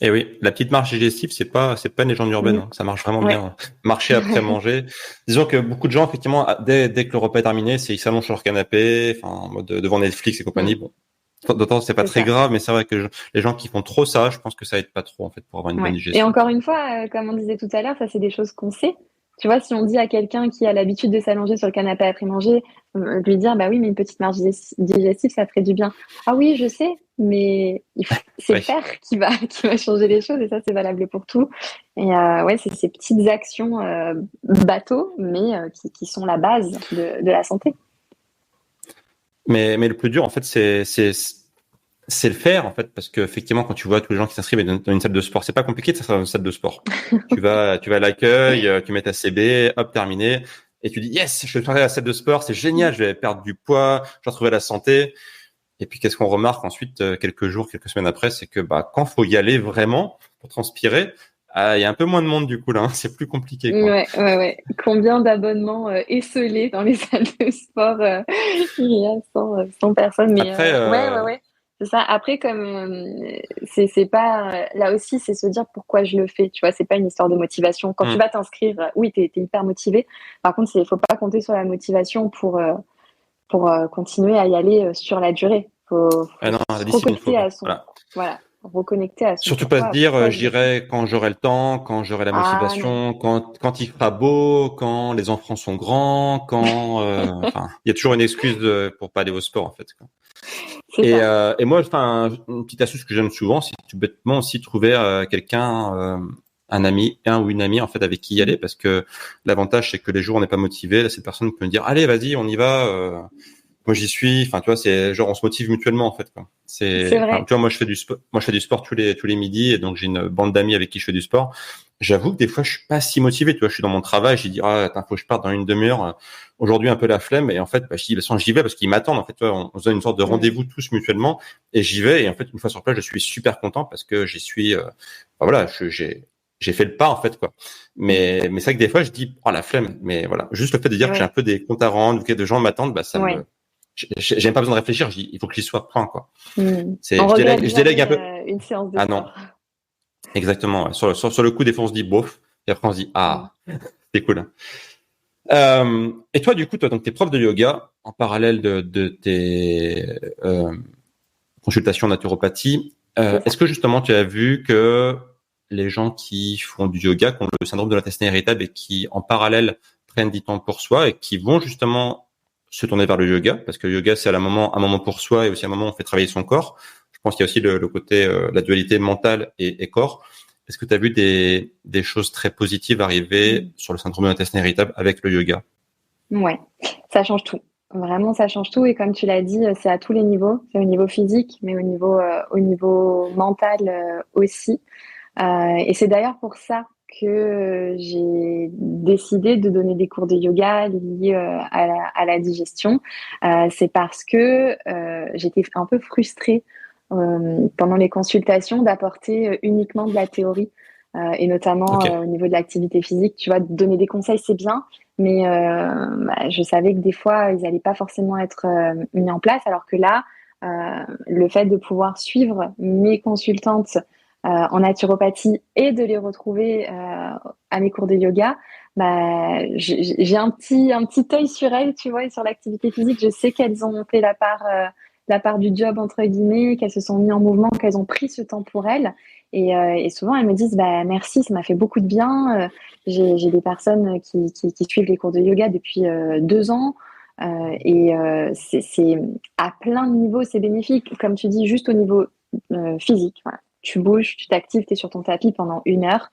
Et oui, la petite marche digestive, c'est pas une légende urbaine, Mm. hein. Ça marche vraiment Ouais. bien. Marcher après manger. Disons que beaucoup de gens, effectivement, dès que le repas est terminé, ils s'allongent sur leur canapé, enfin, en mode devant Netflix et compagnie. Mm. Bon. D'autant, c'est pas C'est très ça. grave, mais c'est vrai que les gens qui font trop ça, je pense que ça aide pas trop, en fait, pour avoir une bonne Ouais. Et digestion. encore une fois, comme on disait tout à l'heure, ça c'est des choses qu'on sait. Tu vois, si on dit à quelqu'un qui a l'habitude de s'allonger sur le canapé après manger, lui dire, bah oui, mais une petite marche digestive, ça ferait du bien. Ah oui, je sais, mais c'est le Oui. faire qui va changer les choses et ça c'est valable pour tout. Et ouais, c'est ces petites actions bateaux, mais qui sont la base de la santé. Mais le plus dur, en fait, c'est le faire, en fait, parce que effectivement, quand tu vois tous les gens qui s'inscrivent dans une salle de sport, c'est pas compliqué de s'inscrire dans une salle de sport. Tu vas à l'accueil, tu mets ta CB, hop, terminé, et tu dis yes, je vais faire la salle de sport, c'est génial, je vais perdre du poids, je vais retrouver la santé. Et puis qu'est-ce qu'on remarque ensuite, quelques jours, quelques semaines après, c'est que quand faut y aller vraiment pour transpirer, il y a un peu moins de monde du coup là, hein, c'est plus compliqué quoi. Ouais, ouais, ouais. Combien d'abonnements esselés dans les salles de sport il y a 100 personnes. Mais Après, ouais, ouais, ouais. C'est ça. Après, comme c'est pas là aussi, c'est se dire pourquoi je le fais. Tu vois, c'est pas une histoire de motivation. Quand tu vas t'inscrire, oui, t'es hyper motivé. Par contre, faut pas compter sur la motivation pour continuer à y aller sur la durée. Faut non, la se discipline, faut reconnecter à pas. son, Voilà. voilà, reconnecter à son Surtout pas se pourquoi. dire Pourquoi je le fais. j'irai quand j'aurai le temps, quand j'aurai la Ah non, motivation, quand il fera beau, quand les enfants sont grands, enfin il y a toujours une excuse pour pas aller au sport en fait quoi. c'est Et, ça. et moi enfin une petite astuce que je donne souvent, c'est tout bêtement aussi trouver quelqu'un un ami, un ou une amie en fait avec qui y aller parce que l'avantage c'est que les jours où on n'est pas motivé, là, cette personne peut me dire allez vas-y on y va moi j'y suis, enfin tu vois c'est genre on se motive mutuellement en fait quoi. C'est Enfin vrai. tu vois moi je fais du sport tous les midis et donc j'ai une bande d'amis avec qui je fais du sport. J'avoue que des fois je suis pas si motivé, tu vois, je suis dans mon travail, j'ai dit ah attends, faut que je parte dans une demi-heure. Aujourd'hui un peu la flemme et en fait je dis de toute façon j'y vais parce qu'ils m'attendent en fait, tu vois, on se donne une sorte de Mm. rendez-vous tous mutuellement et j'y vais et en fait une fois sur place je suis super content parce que j'y suis voilà, j'ai fait le pas en fait quoi. Mais c'est vrai que des fois je dis oh la flemme, mais voilà, juste le fait de dire que j'ai un Ouais, peu des comptes à rendre ou que des gens m'attendent, ça ouais. me j'ai même pas besoin de réfléchir, je dis il faut que j'y sois point quoi. On regrette Je délègue un jamais peu. une séance de Ah non, sport. exactement. Ouais. Sur le coup des fois on se dit bof et après on se dit Mm. ah c'est cool. Et toi du coup donc t'es prof de yoga en parallèle de tes consultations en naturopathie. C'est ça. Est-ce que justement tu as vu que les gens qui font du yoga, qui ont le syndrome de l'intestin irritable et qui en parallèle prennent du temps pour soi et qui vont justement se tourner vers le yoga, parce que le yoga c'est un moment pour soi et aussi un moment où on fait travailler son corps. Je pense qu'il y a aussi le côté la dualité mentale et corps. Est-ce que tu as vu des choses très positives arriver Mm. sur le syndrome de l'intestin irritable avec le yoga? Ouais, ça change tout. Vraiment, ça change tout. Et comme tu l'as dit, c'est à tous les niveaux. C'est au niveau physique, mais au niveau mental aussi. Et c'est d'ailleurs pour ça que j'ai décidé de donner des cours de yoga liés à la digestion. C'est parce que j'étais un peu frustrée pendant les consultations d'apporter uniquement de la théorie. Et notamment Ok. au niveau de l'activité physique, tu vois, donner des conseils, c'est bien, mais je savais que des fois, ils n'allaient pas forcément être mis en place, alors que là, le fait de pouvoir suivre mes consultantes en naturopathie et de les retrouver à mes cours de yoga, bah, j'ai un petit œil sur elles, tu vois, et sur l'activité physique. Je sais qu'elles ont fait la part du job, entre guillemets, qu'elles se sont mises en mouvement, qu'elles ont pris ce temps pour elles. Et souvent, elles me disent, bah, merci, ça m'a fait beaucoup de bien. J'ai des personnes qui suivent les cours de yoga depuis 2 ans. C'est à plein de niveaux, c'est bénéfique. Comme tu dis, juste au niveau physique. Voilà. Tu bouges, tu t'actives, tu es sur ton tapis pendant 1 heure,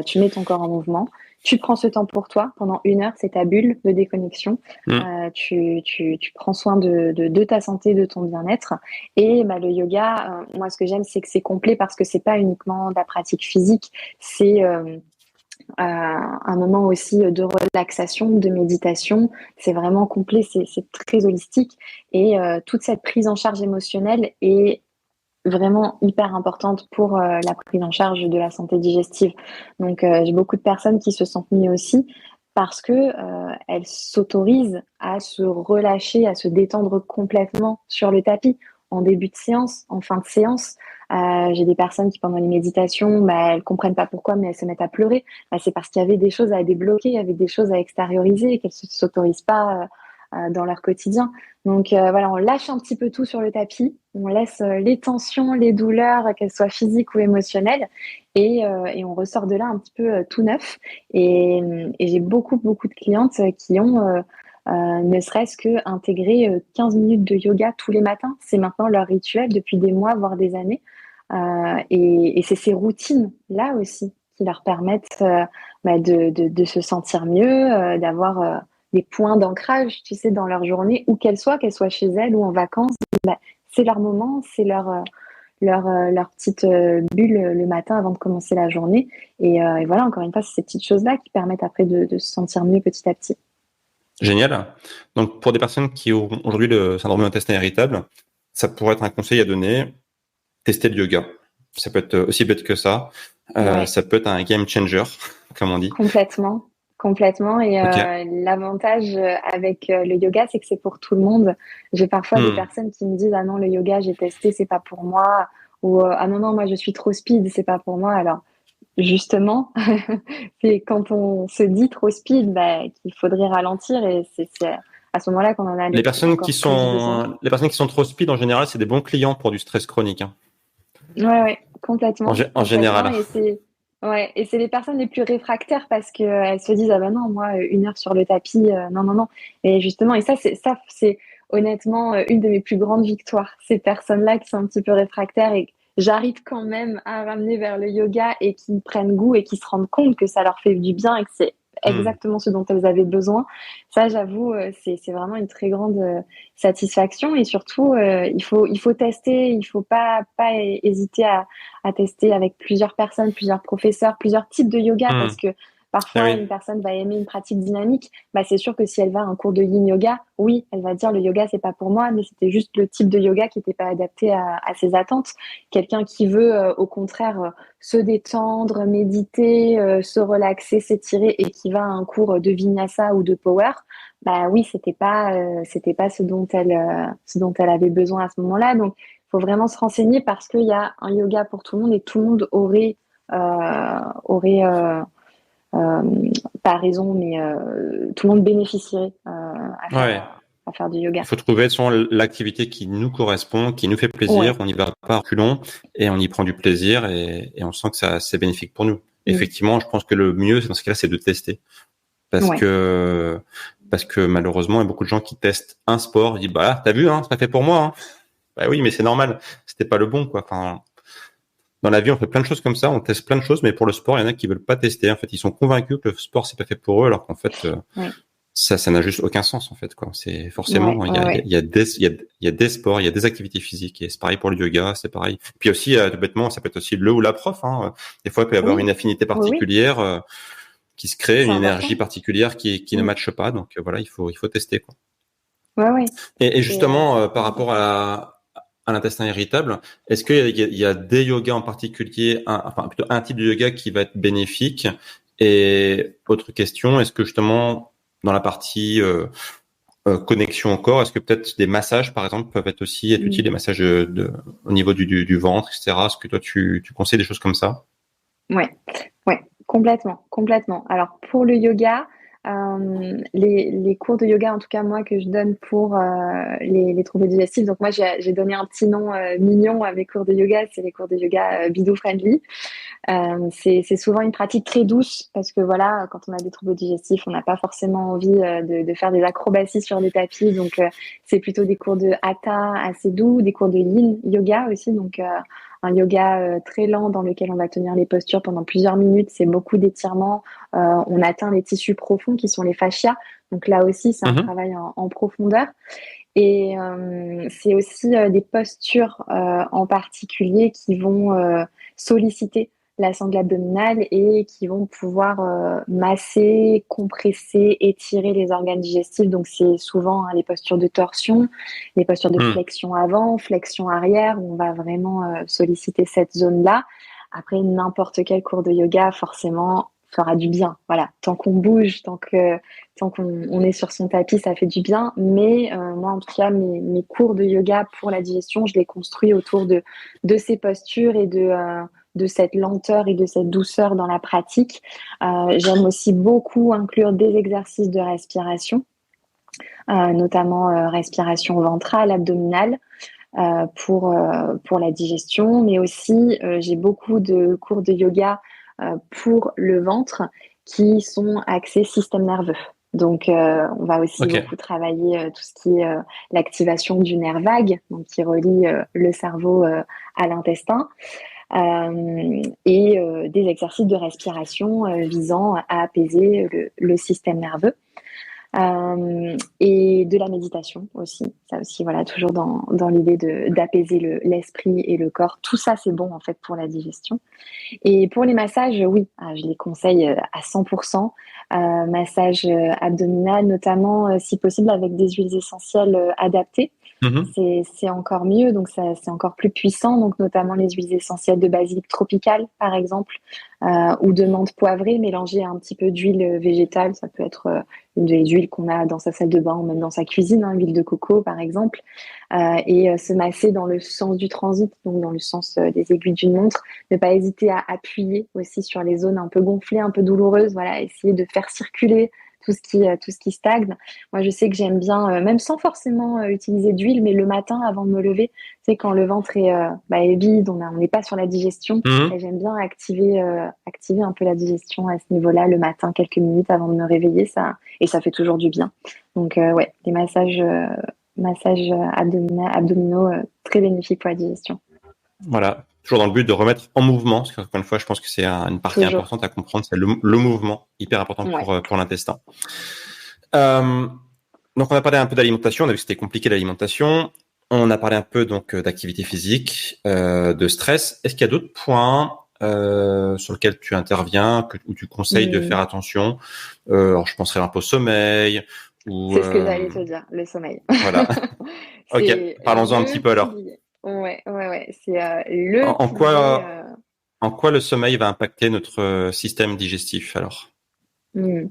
tu mets ton corps en mouvement, tu prends ce temps pour toi pendant 1 heure, c'est ta bulle de déconnexion. Hmm. Tu prends soin de ta santé, de ton bien-être. Et bah, le yoga, moi, ce que j'aime, c'est que c'est complet parce que c'est pas uniquement de la pratique physique, c'est un moment aussi de relaxation, de méditation. C'est vraiment complet, c'est très holistique. Et toute cette prise en charge émotionnelle est vraiment hyper importante pour la prise en charge de la santé digestive. Donc, j'ai beaucoup de personnes qui se sentent mieux aussi parce que elles s'autorisent à se relâcher, à se détendre complètement sur le tapis en début de séance, en fin de séance. J'ai des personnes qui, pendant les méditations, bah, elles comprennent pas pourquoi, mais elles se mettent à pleurer. Bah, c'est parce qu'il y avait des choses à débloquer, il y avait des choses à extérioriser et qu'elles ne s'autorisent pas dans leur quotidien. Donc voilà, on lâche un petit peu tout sur le tapis, on laisse les tensions, les douleurs, qu'elles soient physiques ou émotionnelles, et on ressort de là un petit peu tout neuf. Et j'ai beaucoup de clientes qui ont ne serait-ce que intégré 15 minutes de yoga tous les matins. C'est maintenant leur rituel depuis des mois, voire des années. Et c'est ces routines-là aussi qui leur permettent bah, de se sentir mieux, d'avoir des points d'ancrage, tu sais, dans leur journée, où qu'elles soient chez elles ou en vacances. Bah, c'est leur moment, c'est leur petite bulle le matin avant de commencer la journée. Et voilà, encore une fois, c'est ces petites choses-là qui permettent après de se sentir mieux petit à petit. Génial. Donc, pour des personnes qui ont aujourd'hui le syndrome d'intestin irritable, ça pourrait être un conseil à donner, tester le yoga. Ça peut être aussi bête que ça. Ouais. Ça peut être un game changer, comme on dit. Complètement, complètement. Et Ok. l'avantage avec le yoga, c'est que c'est pour tout le monde. J'ai parfois des Hmm. personnes qui me disent, ah non, le yoga, j'ai testé, c'est pas pour moi. Ou ah non, non, moi, je suis trop speed, c'est pas pour moi. Alors, justement, c'est quand on se dit trop speed, bah, qu'il faudrait ralentir et c'est à ce moment-là qu'on en a encore plus besoin. Les personnes qui sont trop speed, en général, c'est des bons clients pour du stress chronique, hein. Ouais, complètement, En complètement. général. Ouais, et c'est les personnes les plus réfractaires parce que elles se disent ah ben non, moi 1 heure sur le tapis, non non non. Et justement, et ça c'est honnêtement une de mes plus grandes victoires. Ces personnes-là qui sont un petit peu réfractaires et que j'arrive quand même à ramener vers le yoga et qui prennent goût et qui se rendent compte que ça leur fait du bien et que c'est Hmm. exactement ce dont elles avaient besoin. Ça, j'avoue, c'est vraiment une très grande satisfaction et surtout il faut tester, il faut pas hésiter à tester avec plusieurs personnes, plusieurs professeurs, plusieurs types de yoga Hmm. parce que Ah parfois oui. une personne va aimer une pratique dynamique. Bah, c'est sûr que si elle va à un cours de yin yoga, oui, elle va dire le yoga c'est pas pour moi, mais c'était juste le type de yoga qui n'était pas adapté à ses attentes. Quelqu'un qui veut au contraire se détendre, méditer, se relaxer, s'étirer et qui va à un cours de vinyasa ou de power, bah oui, c'était pas ce dont elle avait besoin à ce moment-là. Donc faut vraiment se renseigner parce qu'il y a un yoga pour tout le monde et tout le monde aurait euh, pas raison, mais tout le monde bénéficierait Ouais. à faire du yoga. Il faut trouver l'activité qui nous correspond, qui nous fait plaisir. Ouais. On y va pas à reculons et on y prend du plaisir et on sent que ça c'est bénéfique pour nous. Mm. Effectivement, je pense que le mieux dans ce cas-là, c'est de tester parce Ouais. que malheureusement, il y a beaucoup de gens qui testent un sport, ils disent bah t'as vu hein, c'est pas fait pour moi, hein. Bah oui, mais c'est normal, c'était pas le bon quoi. Enfin, dans la vie, on fait plein de choses comme ça, on teste plein de choses, mais pour le sport, il y en a qui veulent pas tester. En fait, ils sont convaincus que le sport c'est pas fait pour eux, alors qu'en fait, Ouais. ça n'a juste aucun sens en fait quoi. C'est Ouais, forcément ouais, ouais. il y a des sports, il y a des activités physiques et c'est pareil pour le yoga, c'est pareil. Puis aussi tout bêtement, ça peut être aussi le ou la prof. Hein. Des fois, il peut y avoir une Oui, affinité oui, oui, particulière qui se crée, une c'est énergie important. particulière qui ne Mm. matche pas. Donc voilà, il faut tester quoi. Ouais, ouais. Et C'est justement par très rapport important. à l'intestin irritable, est-ce il y a des yogas en particulier, enfin plutôt un type de yoga qui va être bénéfique? Et autre question, est-ce que justement dans la partie connexion au corps, est-ce que peut-être des massages, par exemple, peuvent être aussi être utiles, Mm. des massages au niveau du ventre, etc. Est-ce que toi, tu conseilles des choses comme ça? Ouais, ouais, complètement, complètement. Alors pour le yoga, les cours de yoga, en tout cas moi que je donne pour les troubles digestifs. Donc moi j'ai donné un petit nom mignon à mes cours de yoga, c'est les cours de yoga bidou friendly. C'est souvent une pratique très douce parce que voilà, quand on a des troubles digestifs, on n'a pas forcément envie de faire des acrobaties sur les tapis. Donc, c'est plutôt des cours de hatha assez doux, des cours de yin yoga aussi. Donc, un yoga très lent dans lequel on va tenir les postures pendant plusieurs minutes. C'est beaucoup d'étirements. On atteint les tissus profonds qui sont les fascias. Donc là aussi, c'est un Mhm. travail en profondeur. Et c'est aussi des postures en particulier qui vont solliciter la sangle abdominale et qui vont pouvoir masser, compresser, étirer les organes digestifs. Donc c'est souvent les postures de torsion, les postures de Mhm. flexion avant, flexion arrière, où on va vraiment solliciter cette zone-là. Après, n'importe quel cours de yoga, forcément, fera du bien. Voilà, tant qu'on bouge, tant qu'on on est sur son tapis, ça fait du bien. Mais moi, en tout cas, mes cours de yoga pour la digestion, je les construis autour de ces postures et de cette lenteur et de cette douceur dans la pratique. J'aime aussi beaucoup inclure des exercices de respiration, notamment respiration ventrale, abdominale. Pour la digestion, mais aussi j'ai beaucoup de cours de yoga pour le ventre qui sont axés système nerveux. Donc, on va aussi Ok. beaucoup travailler tout ce qui est l'activation du nerf vague, donc qui relie le cerveau à l'intestin, et des exercices de respiration visant à apaiser le système nerveux. Et de la méditation aussi. Ça aussi, voilà, toujours dans l'idée d'apaiser l'esprit et le corps. Tout ça, c'est bon en fait pour la digestion. Et pour les massages, oui, je les conseille à 100%. Massage abdominal, notamment si possible avec des huiles essentielles adaptées. Mhm. C'est encore mieux, donc ça, c'est encore plus puissant, donc notamment les huiles essentielles de basilic tropical, par exemple, ou de menthe poivrée mélangée à un petit peu d'huile végétale. Ça peut être une des huiles qu'on a dans sa salle de bain ou même dans sa cuisine, hein, l'huile de coco, par exemple, et se masser dans le sens du transit, donc dans le sens des aiguilles d'une montre. Ne pas hésiter à appuyer aussi sur les zones un peu gonflées, un peu douloureuses. Voilà, essayer de faire circuler tout ce qui stagne. Moi, je sais que j'aime bien, même sans forcément utiliser d'huile, mais le matin, avant de me lever, c'est quand le ventre est vide, on n'est pas sur la digestion. Et Mhm. j'aime bien activer un peu la digestion à ce niveau-là le matin, quelques minutes avant de me réveiller, et ça fait toujours du bien. Donc, ouais, des massages abdominaux très bénéfiques pour la digestion. Voilà. Toujours dans le but de remettre en mouvement, parce qu'encore une fois, je pense que c'est une partie Toujours. importante à comprendre, c'est le mouvement, hyper important Ouais. pour l'intestin. Euh, donc, on a parlé un peu d'alimentation, on a vu que c'était compliqué l'alimentation. On a parlé un peu donc d'activité physique, de stress. Est-ce qu'il y a d'autres points sur lesquels tu interviens, où tu conseilles de faire Hmm. attention? Alors, je penserais un peu au sommeil, ou C'est ce que j'allais te dire, le sommeil. voilà. Ok, C'est parlons-en un petit le peu alors. pilier. Ouais, ouais, ouais. C'est le En pilier. quoi, en quoi le sommeil va impacter notre système digestif alors? Hmm.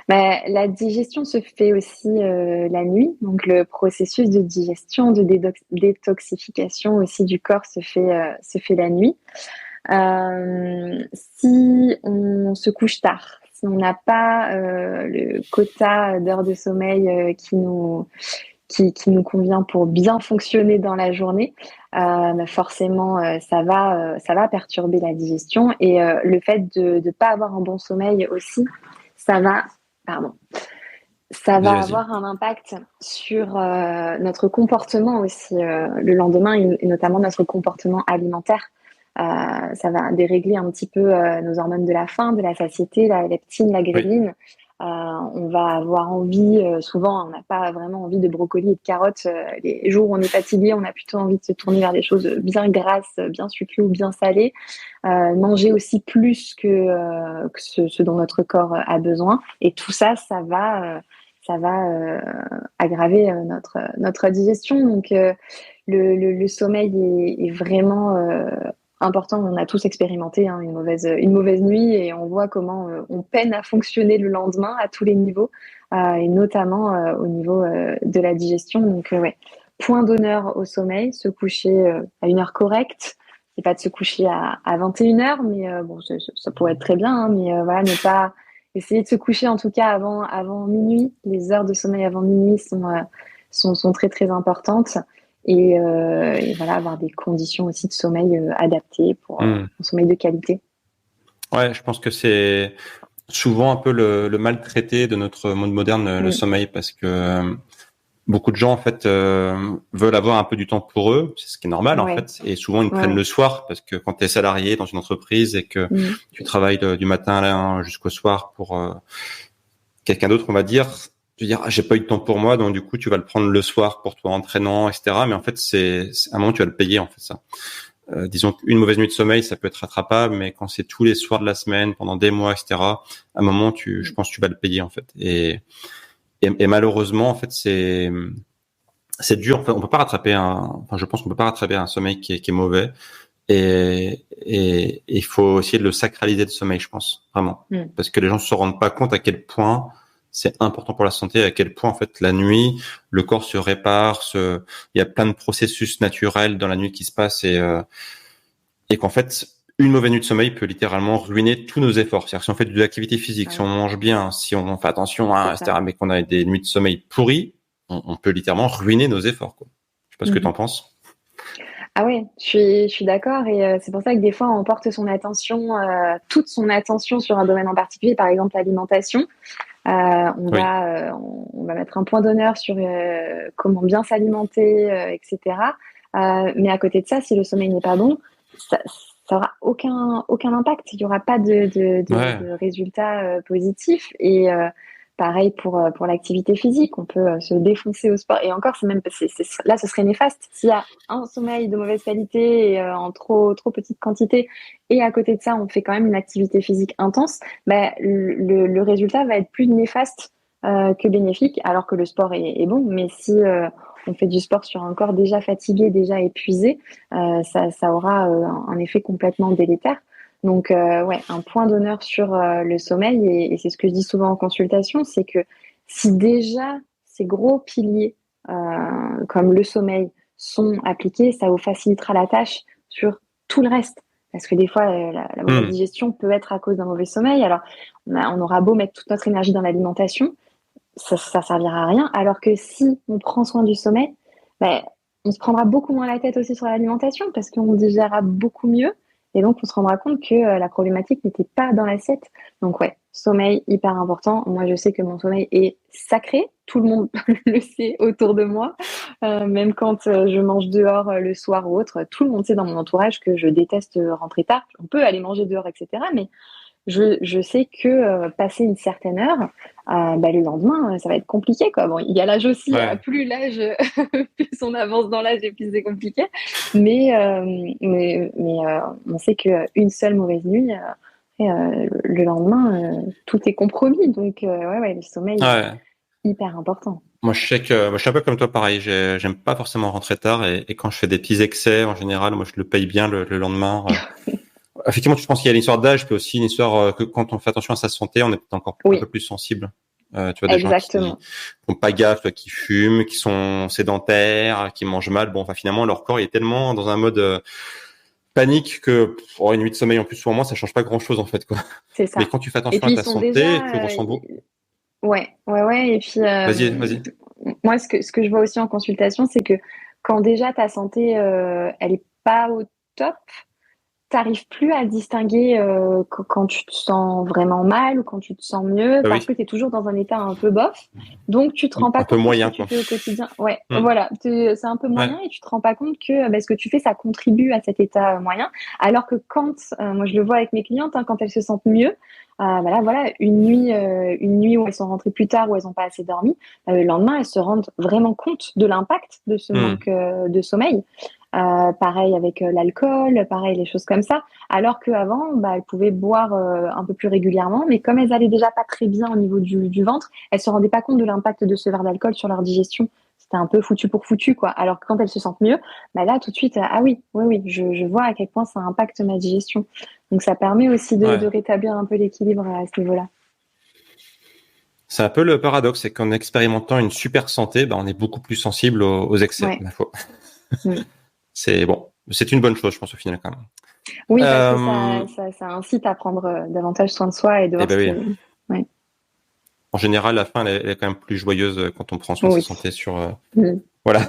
Bah, la digestion se fait aussi la nuit. Donc, le processus de digestion, de détoxification aussi du corps se fait la nuit. Si on se couche tard, si on n'a pas le quota d'heures de sommeil qui nous convient pour bien fonctionner dans la journée, bah forcément, ça va perturber la digestion. Et le fait de ne pas avoir un bon sommeil aussi, ça va, pardon, ça Vas-y, va vas-y. avoir un impact sur notre comportement aussi le lendemain et notamment notre comportement alimentaire. Ça va dérégler un petit peu nos hormones de la faim, de la satiété, la leptine, la Oui. gréline. On va avoir envie, souvent, on n'a pas vraiment envie de brocoli et de carottes. Les jours où on est fatigué, on a plutôt envie de se tourner vers des choses bien grasses, bien sucrées ou bien salées. Manger aussi plus que ce dont notre corps a besoin. Et tout ça, ça va aggraver notre digestion. Donc, le sommeil est vraiment important. On a tous expérimenté une mauvaise nuit et on voit comment on peine à fonctionner le lendemain à tous les niveaux et notamment au niveau de la digestion. Donc, ouais, point d'honneur au sommeil, se coucher à une heure correcte. C'est pas de se coucher à 21 heures, mais bon, ça pourrait être très bien, hein, mais voilà, ne pas essayer de se coucher en tout cas avant minuit. Les heures de sommeil avant minuit sont très très importantes. Et voilà, avoir des conditions aussi de sommeil adaptées pour un sommeil de qualité. Ouais, je pense que c'est souvent un peu le maltraité de notre monde moderne, le sommeil, parce que beaucoup de gens en fait veulent avoir un peu du temps pour eux, c'est ce qui est normal en fait, et souvent ils prennent le soir parce que quand tu es salarié dans une entreprise et que tu travailles du matin là jusqu'au soir pour quelqu'un d'autre, on va dire, tu dis j'ai pas eu de temps pour moi, donc du coup tu vas le prendre le soir pour toi entraînant, etc. Mais en fait c'est à un moment tu vas le payer en fait ça. Disons qu'une mauvaise nuit de sommeil ça peut être rattrapable, mais quand c'est tous les soirs de la semaine pendant des mois, etc. À un moment je pense que tu vas le payer en fait. Et malheureusement en fait c'est dur. Enfin, on peut pas rattraper je pense qu'on peut pas rattraper un sommeil qui est mauvais. Et il faut essayer de le sacraliser le sommeil, je pense, vraiment. Parce que les gens ne se rendent pas compte à quel point c'est important pour la santé, à quel point, en fait, la nuit, le corps se répare, il y a plein de processus naturels dans la nuit qui se passent et qu'en fait, une mauvaise nuit de sommeil peut littéralement ruiner tous nos efforts. C'est-à-dire que si on fait de l'activité physique, si on mange bien, si on fait attention, etc., mais qu'on a des nuits de sommeil pourries, on peut littéralement ruiner nos efforts, quoi. Je sais pas ce que t'en penses. Ah ouais, je suis d'accord et c'est pour ça que des fois on porte son attention, toute son attention sur un domaine en particulier, par exemple l'alimentation. On va mettre un point d'honneur sur comment bien s'alimenter, etc. Mais à côté de ça, si le sommeil n'est pas bon, ça aura aucun impact. Il n'y aura pas de résultats positifs. Et pareil pour l'activité physique, on peut se défoncer au sport. Et encore, là, ce serait néfaste. S'il y a un sommeil de mauvaise qualité et en trop petite quantité, et à côté de ça, on fait quand même une activité physique intense, bah, le résultat va être plus néfaste que bénéfique, alors que le sport est bon. Mais si on fait du sport sur un corps déjà fatigué, déjà épuisé, ça aura un effet complètement délétère. Donc, ouais, un point d'honneur sur le sommeil, et c'est ce que je dis souvent en consultation, c'est que si déjà ces gros piliers comme le sommeil sont appliqués, ça vous facilitera la tâche sur tout le reste. Parce que des fois, la mauvaise digestion peut être à cause d'un mauvais sommeil. Alors, on aura beau mettre toute notre énergie dans l'alimentation, ça servira à rien. Alors que si on prend soin du sommeil, ben, on se prendra beaucoup moins la tête aussi sur l'alimentation parce qu'on digérera beaucoup mieux. Et donc, on se rendra compte que la problématique n'était pas dans l'assiette. Donc, ouais, sommeil, hyper important. Moi, je sais que mon sommeil est sacré. Tout le monde le sait autour de moi. Même quand je mange dehors le soir ou autre, tout le monde sait dans mon entourage que je déteste rentrer tard. On peut aller manger dehors, etc. Mais je sais que passer une certaine heure, le lendemain, ça va être compliqué, quoi. Bon, il y a l'âge aussi. Plus l'âge, plus on avance dans l'âge et plus c'est compliqué. Mais on sait qu'une seule mauvaise nuit, le lendemain, tout est compromis. Donc, le sommeil est hyper important. Moi, je sais que moi, je suis un peu comme toi, pareil. J'aime pas forcément rentrer tard et quand je fais des petits excès, en général, moi, je le paye bien le lendemain. Effectivement, je pense qu'il y a une histoire d'âge, puis aussi une histoire que quand on fait attention à sa santé, on est peut-être encore un peu plus sensible. Tu vois, des gens qui font pas gaffe, qui fument, qui sont sédentaires, qui mangent mal. Bon, enfin, finalement, leur corps il est tellement dans un mode panique que une nuit de sommeil en plus ou en moins, ça change pas grand-chose en fait, quoi. C'est ça. Mais quand tu fais attention à ta santé, tu ressens beau. Ouais. Et puis, Vas-y. Moi, ce que je vois aussi en consultation, c'est que quand déjà ta santé, elle est pas au top, t'arrives plus à distinguer quand tu te sens vraiment mal ou quand tu te sens mieux, parce que tu es toujours dans un état un peu bof. Donc, tu te rends pas compte de ce que tu fais au quotidien. Ouais, voilà, c'est un peu moyen et tu te rends pas compte que ce que tu fais, ça contribue à cet état moyen. Alors que quand, moi je le vois avec mes clientes, quand elles se sentent mieux, voilà, une nuit où elles sont rentrées plus tard, où elles n'ont pas assez dormi, le lendemain, elles se rendent vraiment compte de l'impact de ce Hmm. manque de sommeil. Pareil avec l'alcool, pareil les choses comme ça. Alors qu'avant, elles pouvaient boire un peu plus régulièrement, mais comme elles allaient déjà pas très bien au niveau du ventre, elles se rendaient pas compte de l'impact de ce verre d'alcool sur leur digestion. C'était un peu foutu pour foutu, quoi. Alors que quand elles se sentent mieux, là, tout de suite, ah oui, oui, oui, je vois à quel point ça impacte ma digestion. Donc, ça permet aussi de Ouais. rétablir un peu l'équilibre à ce niveau-là. C'est un peu le paradoxe, c'est qu'en expérimentant une super santé, on est beaucoup plus sensible aux excès, Ouais. ma foi. Mm. C'est bon, c'est une bonne chose, je pense, au final, quand même. Oui, parce que Euh, ça incite à prendre davantage soin de soi et de et voir ce ben qui. oui. Ouais. En général, la fin, elle est quand même plus joyeuse quand on prend soin de sa Oui. santé sur, Mm. voilà.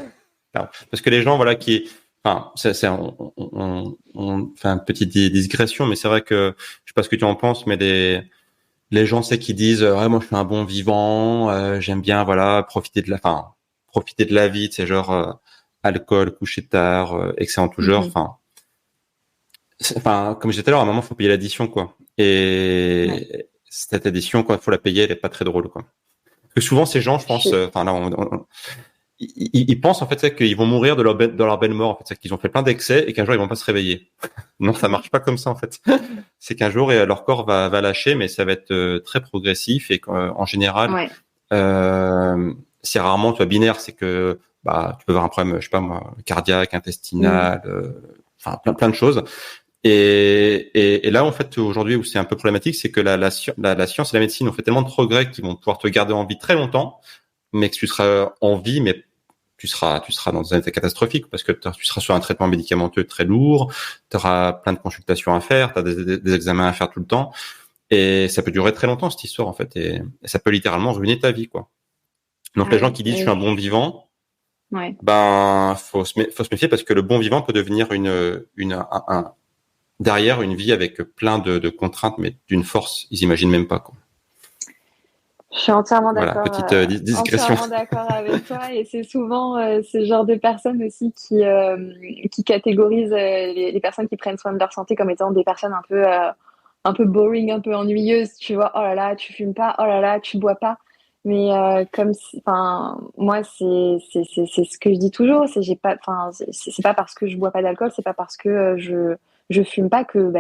Parce que les gens, voilà, enfin, on fait une petite digression, mais c'est vrai que, je sais pas ce que tu en penses, mais les gens, c'est qui disent, ouais, moi, je suis un bon vivant, j'aime bien, voilà, profiter de la vie, c'est genre, alcool, coucher tard, excès en tout genre, Mhm. comme je disais tout à l'heure, à un moment, faut payer l'addition, quoi. Ouais. Et cette addition, quoi, faut la payer, elle est pas très drôle, quoi. Parce que souvent, ces gens, je Je pense, suis- là, ils pensent en fait c'est qu'ils vont mourir de leur belle mort. En fait, c'est qu'ils ont fait plein d'excès et qu'un jour ils vont pas se réveiller. Non, ça marche pas comme ça en fait. C'est qu'un jour leur corps va lâcher, mais ça va être très progressif et qu'en général, Ouais. c'est rarement tu vois binaire. C'est que tu peux avoir un problème, je sais pas moi, cardiaque, Mm. intestinal, plein de choses. Et là en fait aujourd'hui où c'est un peu problématique, c'est que la science et la médecine ont fait tellement de progrès qu'ils vont pouvoir te garder en vie très longtemps, mais que tu seras en vie, mais tu seras dans un état catastrophique parce que tu seras sur un traitement médicamenteux très lourd, tu auras plein de consultations à faire, tu as des examens à faire tout le temps et ça peut durer très longtemps cette histoire en fait et ça peut littéralement ruiner ta vie quoi. Donc Ah les gens oui, qui disent je oui. suis un bon vivant, Ouais. faut se méfier parce que le bon vivant peut devenir derrière une vie avec plein de contraintes mais d'une force, ils imaginent même pas quoi. Je suis Voilà, petite digression. entièrement d'accord avec toi et c'est souvent ce genre de personnes aussi qui catégorisent les personnes qui prennent soin de leur santé comme étant des personnes un peu boring, un peu ennuyeuses, tu vois. Oh là là, tu fumes pas, oh là là, tu bois pas. Mais enfin, moi c'est ce que je dis toujours, c'est j'ai pas, enfin c'est pas parce que je bois pas d'alcool, c'est pas parce que je fume pas que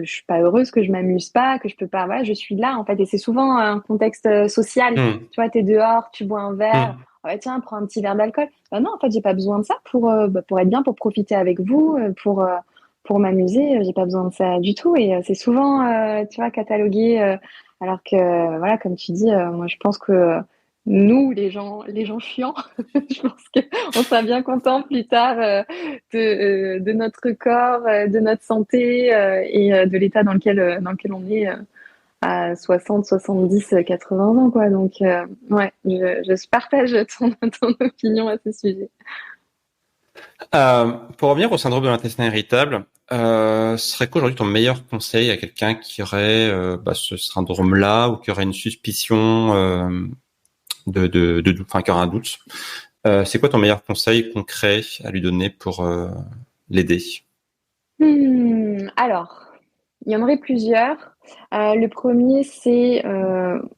je suis pas heureuse, que je m'amuse pas, que je peux pas. Voilà, je suis là en fait. Et c'est souvent un contexte social. Hmm, Tu vois, t'es dehors, tu bois un verre. hmm. Ah ouais, tiens, prends un petit verre d'alcool. Non, en fait, j'ai pas besoin de ça pour être bien, pour profiter avec vous, pour m'amuser. J'ai pas besoin de ça du tout. Et c'est souvent, tu vois, catalogué. Alors que, voilà, comme tu dis, moi, je pense que nous, les gens chiants, je pense qu'on sera bien content plus tard de notre corps, de notre santé et de l'état dans lequel on est à 60, 70, 80 ans, quoi. Donc, ouais, je partage ton opinion à ce sujet. Pour revenir au syndrome de l'intestin irritable, ce serait quoi aujourd'hui ton meilleur conseil à quelqu'un qui aurait ce syndrome-là ou qui aurait une suspicion enfin qui aurait un doute? C'est quoi ton meilleur conseil concret à lui donner pour l'aider? Alors, il y en aurait plusieurs. Le premier,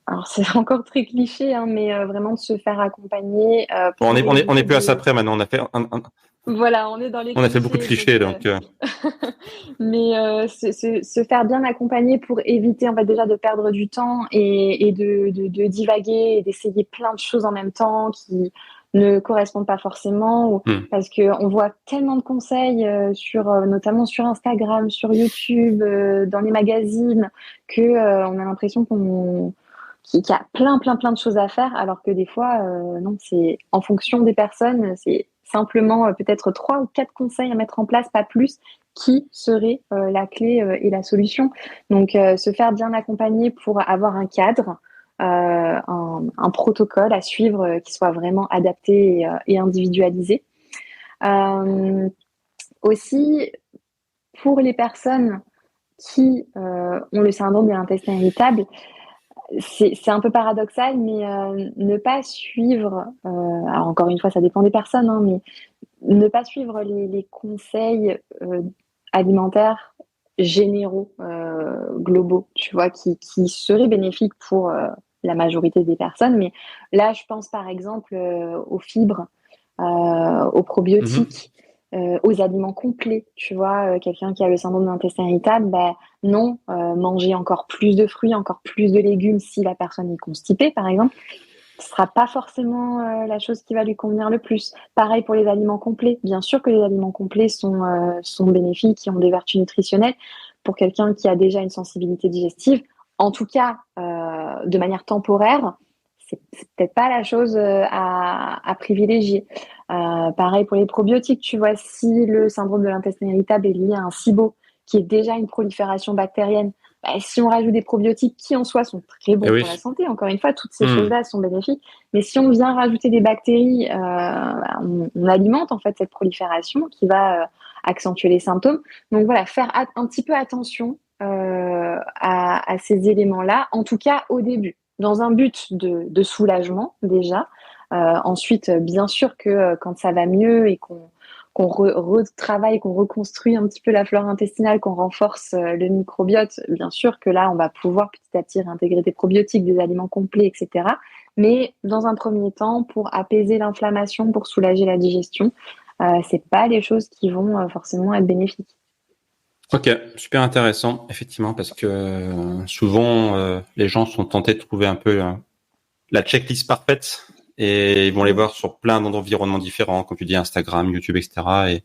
alors c'est encore très cliché, hein, mais vraiment de se faire accompagner Bon, pour on est éviter plus à ça de. près maintenant. Voilà, on est dans les On a fait beaucoup de clichés, donc. clichés, donc Mais se faire bien accompagner pour éviter en fait déjà de perdre du temps et de divaguer et d'essayer plein de choses en même temps qui ne correspondent pas forcément hmm, parce que on voit tellement de conseils notamment sur Instagram, sur YouTube, dans les magazines que on a l'impression qu'il y a plein de choses à faire alors que des fois non, c'est en fonction des personnes, c'est simplement peut-être trois ou quatre conseils à mettre en place, pas plus qui serait la clé et la solution. Donc, se faire bien accompagner pour avoir un cadre, un protocole à suivre qui soit vraiment adapté et individualisé. Euh, Aussi, pour les personnes qui ont le syndrome de l'intestin irritable, c'est un peu paradoxal, mais ne pas suivre, alors encore une fois, ça dépend des personnes, hein, mais ne pas suivre les conseils alimentaires généraux, globaux, tu vois, qui seraient bénéfiques pour la majorité des personnes. Mais là, je pense par exemple aux fibres, aux Mhm. probiotiques, aux aliments complets. Tu vois, quelqu'un qui a le syndrome de l'intestin irritable, ben non, manger encore plus de fruits, encore plus de légumes si la personne est constipée, par exemple, ce sera pas forcément la chose qui va lui convenir le plus. Pareil pour les aliments complets. Bien sûr que les aliments complets sont bénéfiques, qui ont des vertus nutritionnelles pour quelqu'un qui a déjà une sensibilité digestive. En tout cas, de manière temporaire, c'est peut-être pas la chose à privilégier. Pareil pour les probiotiques. Tu vois, si le syndrome de l'intestin irritable est lié à un SIBO, qui est déjà une prolifération bactérienne, bah, si on rajoute des probiotiques qui en soi sont très Eh bons pour la oui. santé, encore une fois, toutes ces Hmm. choses-là sont bénéfiques. Mais si on vient rajouter des bactéries, bah, on alimente en fait cette prolifération qui va accentuer les symptômes. Donc voilà, faire un petit peu attention à ces éléments-là, en tout cas au début, dans un but de soulagement déjà. Ensuite, bien sûr que quand ça va mieux et qu'on retravaille, qu'on reconstruit un petit peu la flore intestinale, qu'on renforce le microbiote, bien sûr que là, on va pouvoir petit à petit réintégrer des probiotiques, des aliments complets, etc. Mais dans un premier temps, pour apaiser l'inflammation, pour soulager la digestion, c'est pas les choses qui vont forcément être bénéfiques. Ok, super intéressant, effectivement, parce que souvent les gens sont tentés de trouver un peu la checklist parfaite et ils vont les Mm. voir sur plein d'environnements différents, comme tu dis, Instagram, YouTube, etc.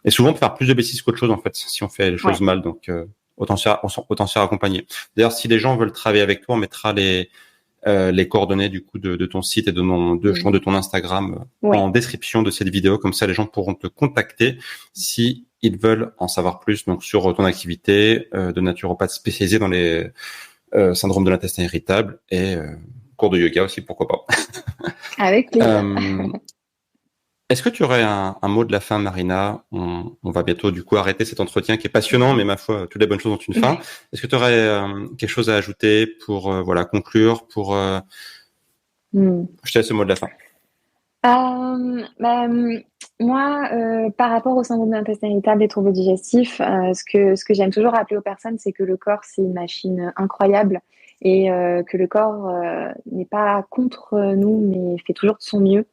Et souvent faire plus de bêtises qu'autre chose en fait, si on fait les choses Ouais. mal. Donc autant se faire accompagner. D'ailleurs, si les gens veulent travailler avec toi, on mettra les coordonnées du coup de ton site et Mm. de ton Instagram Ouais. en description de cette vidéo. Comme ça, les gens pourront te contacter si ils veulent en savoir plus donc sur ton activité de naturopathe spécialisé dans les syndromes de l'intestin irritable et cours de yoga aussi, pourquoi pas. Avec plaisir. Euh, Est-ce que tu aurais un mot de la fin, Marina? On va bientôt du coup arrêter cet entretien qui est passionnant, mais ma foi, toutes les bonnes choses ont une fin. Est-ce que tu aurais quelque chose à ajouter pour voilà conclure, pour Mm. je te laisse le mot de la fin. Moi, par rapport au syndrome de l'intestin irritable et troubles digestifs, ce que j'aime toujours rappeler aux personnes, c'est que le corps, c'est une machine incroyable et que le corps n'est pas contre nous, mais fait toujours de son mieux.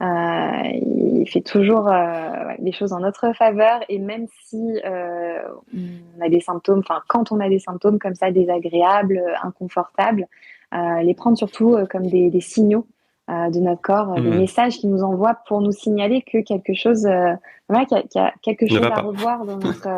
Il fait toujours ouais, les choses en notre faveur et même si on a des symptômes, enfin quand on a des symptômes comme ça désagréables, inconfortables, les prendre surtout comme des signaux de notre corps, des Hmm. messages qui nous envoient pour nous signaler que quelque chose, voilà, qu'il y a quelque Ne chose va à pas. revoir dans notre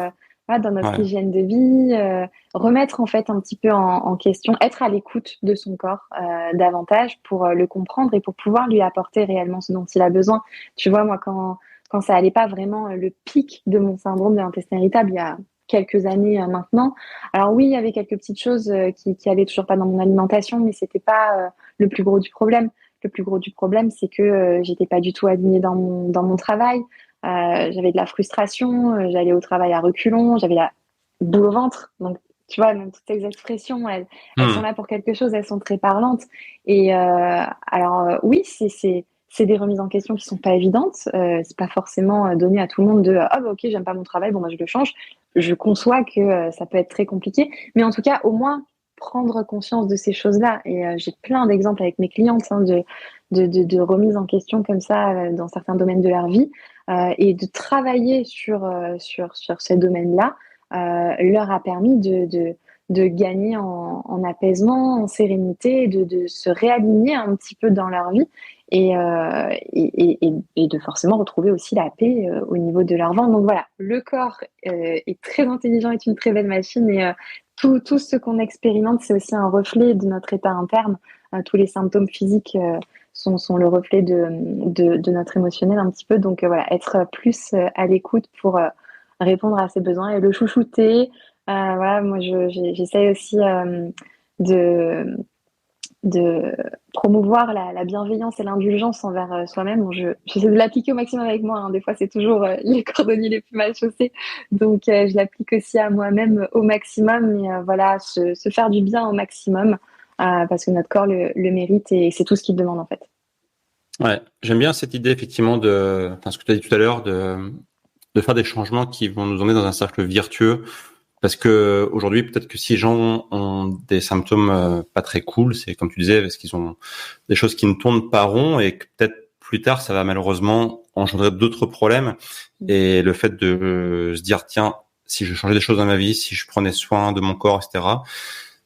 voilà, dans notre Ouais. hygiène de vie, remettre en fait un petit peu en question, être à l'écoute de son corps davantage pour le comprendre et pour pouvoir lui apporter réellement ce dont il a besoin. Tu vois, moi, quand ça allait pas vraiment, le pic de mon syndrome de l'intestin irritable, il y a quelques années maintenant. Alors oui, il y avait quelques petites choses qui allaient toujours pas dans mon alimentation, mais c'était pas le plus gros du problème. Le plus gros du problème, c'est que j'étais pas du tout alignée dans mon travail. J'avais de la frustration, j'allais au travail à reculons, j'avais la boule au ventre. Donc, tu vois, même toutes ces expressions, elles sont Hmm. là pour quelque chose, elles sont très parlantes. Et alors, oui, c'est des remises en question qui sont pas évidentes. C'est pas forcément donné à tout le monde de ah bah ok, j'aime pas mon travail, bon bah je le change. Je conçois que ça peut être très compliqué, mais en tout cas, au moins prendre conscience de ces choses-là. Et j'ai plein d'exemples avec mes clientes hein, de remises en question comme ça dans certains domaines de leur vie et de travailler sur ces domaines-là leur a permis de gagner en apaisement, en sérénité, de se réaligner un petit peu dans leur vie et de forcément retrouver aussi la paix au niveau de leur ventre. Donc voilà, le corps est très intelligent, est une très belle machine et tout ce qu'on expérimente, c'est aussi un reflet de notre état interne. Tous les symptômes physiques sont le reflet de notre émotionnel un petit peu. Donc voilà, être plus à l'écoute pour répondre à ses besoins et le chouchouter. Voilà, moi j'essaie aussi de, de promouvoir la bienveillance et l'indulgence envers soi-même. Bon, j'essaie de l'appliquer au maximum avec moi. Hein. Des fois, c'est toujours les cordonniers les plus mal chaussés. Donc, je l'applique aussi à moi-même au maximum. Mais voilà, se faire du bien au maximum parce que notre corps le mérite et c'est tout ce qu'il demande en fait. Ouais. J'aime bien cette idée effectivement enfin ce que tu as dit tout à l'heure de faire des changements qui vont nous emmener dans un cercle vertueux Parce que aujourd'hui, peut-être que si les gens ont des symptômes pas très cool, c'est comme tu disais, parce qu'ils ont des choses qui ne tournent pas rond et que peut-être plus tard, ça va malheureusement engendrer d'autres problèmes. Et le fait de se dire, tiens, si je changeais des choses dans ma vie, si je prenais soin de mon corps, etc.,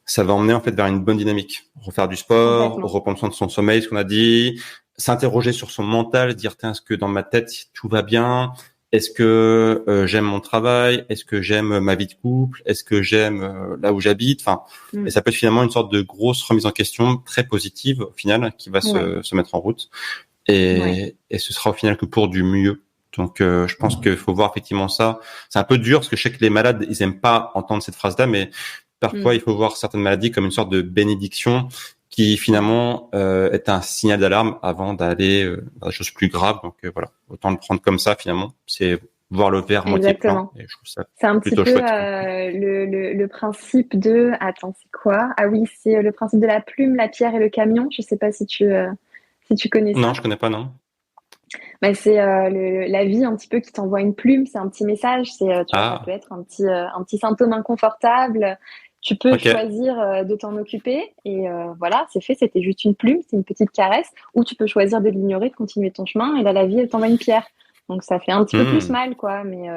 ça va emmener en fait vers une bonne dynamique. Refaire du sport, reprendre soin de son sommeil, ce qu'on a dit, s'interroger sur son mental, dire, tiens, est-ce que dans ma tête, tout va bien? Est-ce que j'aime mon travail? Est-ce que j'aime ma vie de couple? Est-ce que j'aime là où j'habite? Enfin, et ça peut être finalement une sorte de grosse remise en question très positive au final qui va se mettre en route. Et ce sera au final que pour du mieux. Donc, je pense qu'il faut voir effectivement ça. C'est un peu dur parce que je sais que les malades, ils aiment pas entendre cette phrase-là, mais parfois, il faut voir certaines maladies comme une sorte de bénédiction qui finalement est un signal d'alarme avant d'aller dans des choses plus graves. Donc voilà, autant le prendre comme ça finalement, c'est voir le verre moitié plein. Et je trouve ça c'est un petit peu chouette, le principe de... Attends, c'est quoi? Ah oui, c'est le principe de la plume, la pierre et le camion. Je sais pas si tu connais ça. Non, je connais pas, non. Bah, c'est la vie un petit peu qui t'envoie une plume, c'est un petit message, tu vois, ça peut être un petit symptôme inconfortable. Tu peux choisir de t'en occuper et voilà, c'est fait, c'était juste une plume, c'est une petite caresse, ou tu peux choisir de l'ignorer, de continuer ton chemin et là la vie elle t'envoie une pierre. Donc ça fait un petit peu plus mal quoi, mais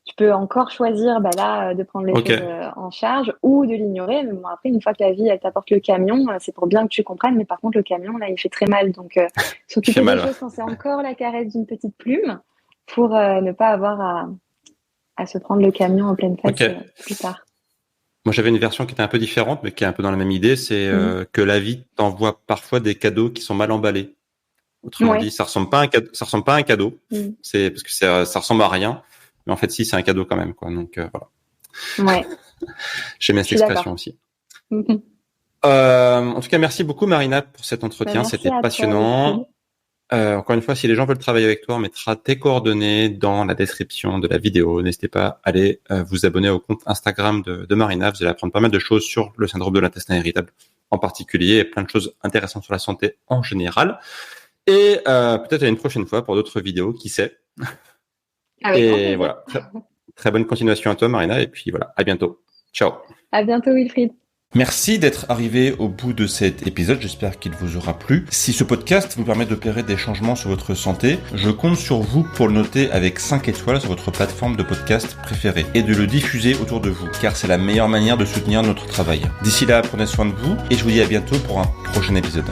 tu peux encore choisir de prendre les choses en charge ou de l'ignorer. Mais bon, après, une fois que la vie, elle t'apporte le camion, c'est pour bien que tu comprennes. Mais par contre, le camion, là, il fait très mal. Donc, s'occuper des choses quand c'est encore la caresse d'une petite plume pour ne pas avoir à se prendre le camion en pleine face plus tard. Moi, j'avais une version qui était un peu différente, mais qui est un peu dans la même idée. C'est que la vie t'envoie parfois des cadeaux qui sont mal emballés. Autrement dit, ça ressemble pas à un cadeau. C'est parce que ça ressemble à rien. Mais en fait, si, c'est un cadeau quand même, quoi. Donc, voilà. Ouais. J'aime bien cette expression aussi. En tout cas, merci beaucoup, Marina, pour cet entretien. C'était passionnant. Encore une fois, si les gens veulent travailler avec toi, on mettra tes coordonnées dans la description de la vidéo. N'hésitez pas à aller vous abonner au compte Instagram de Marina. Vous allez apprendre pas mal de choses sur le syndrome de l'intestin irritable en particulier et plein de choses intéressantes sur la santé en général. Et peut-être à une prochaine fois pour d'autres vidéos, qui sait. Et voilà. Très bonne continuation à toi, Marina. Et puis voilà, à bientôt. Ciao. À bientôt, Wilfried. Merci d'être arrivé au bout de cet épisode, j'espère qu'il vous aura plu. Si ce podcast vous permet d'opérer des changements sur votre santé, je compte sur vous pour le noter avec 5 étoiles sur votre plateforme de podcast préférée et de le diffuser autour de vous, car c'est la meilleure manière de soutenir notre travail. D'ici là, prenez soin de vous et je vous dis à bientôt pour un prochain épisode.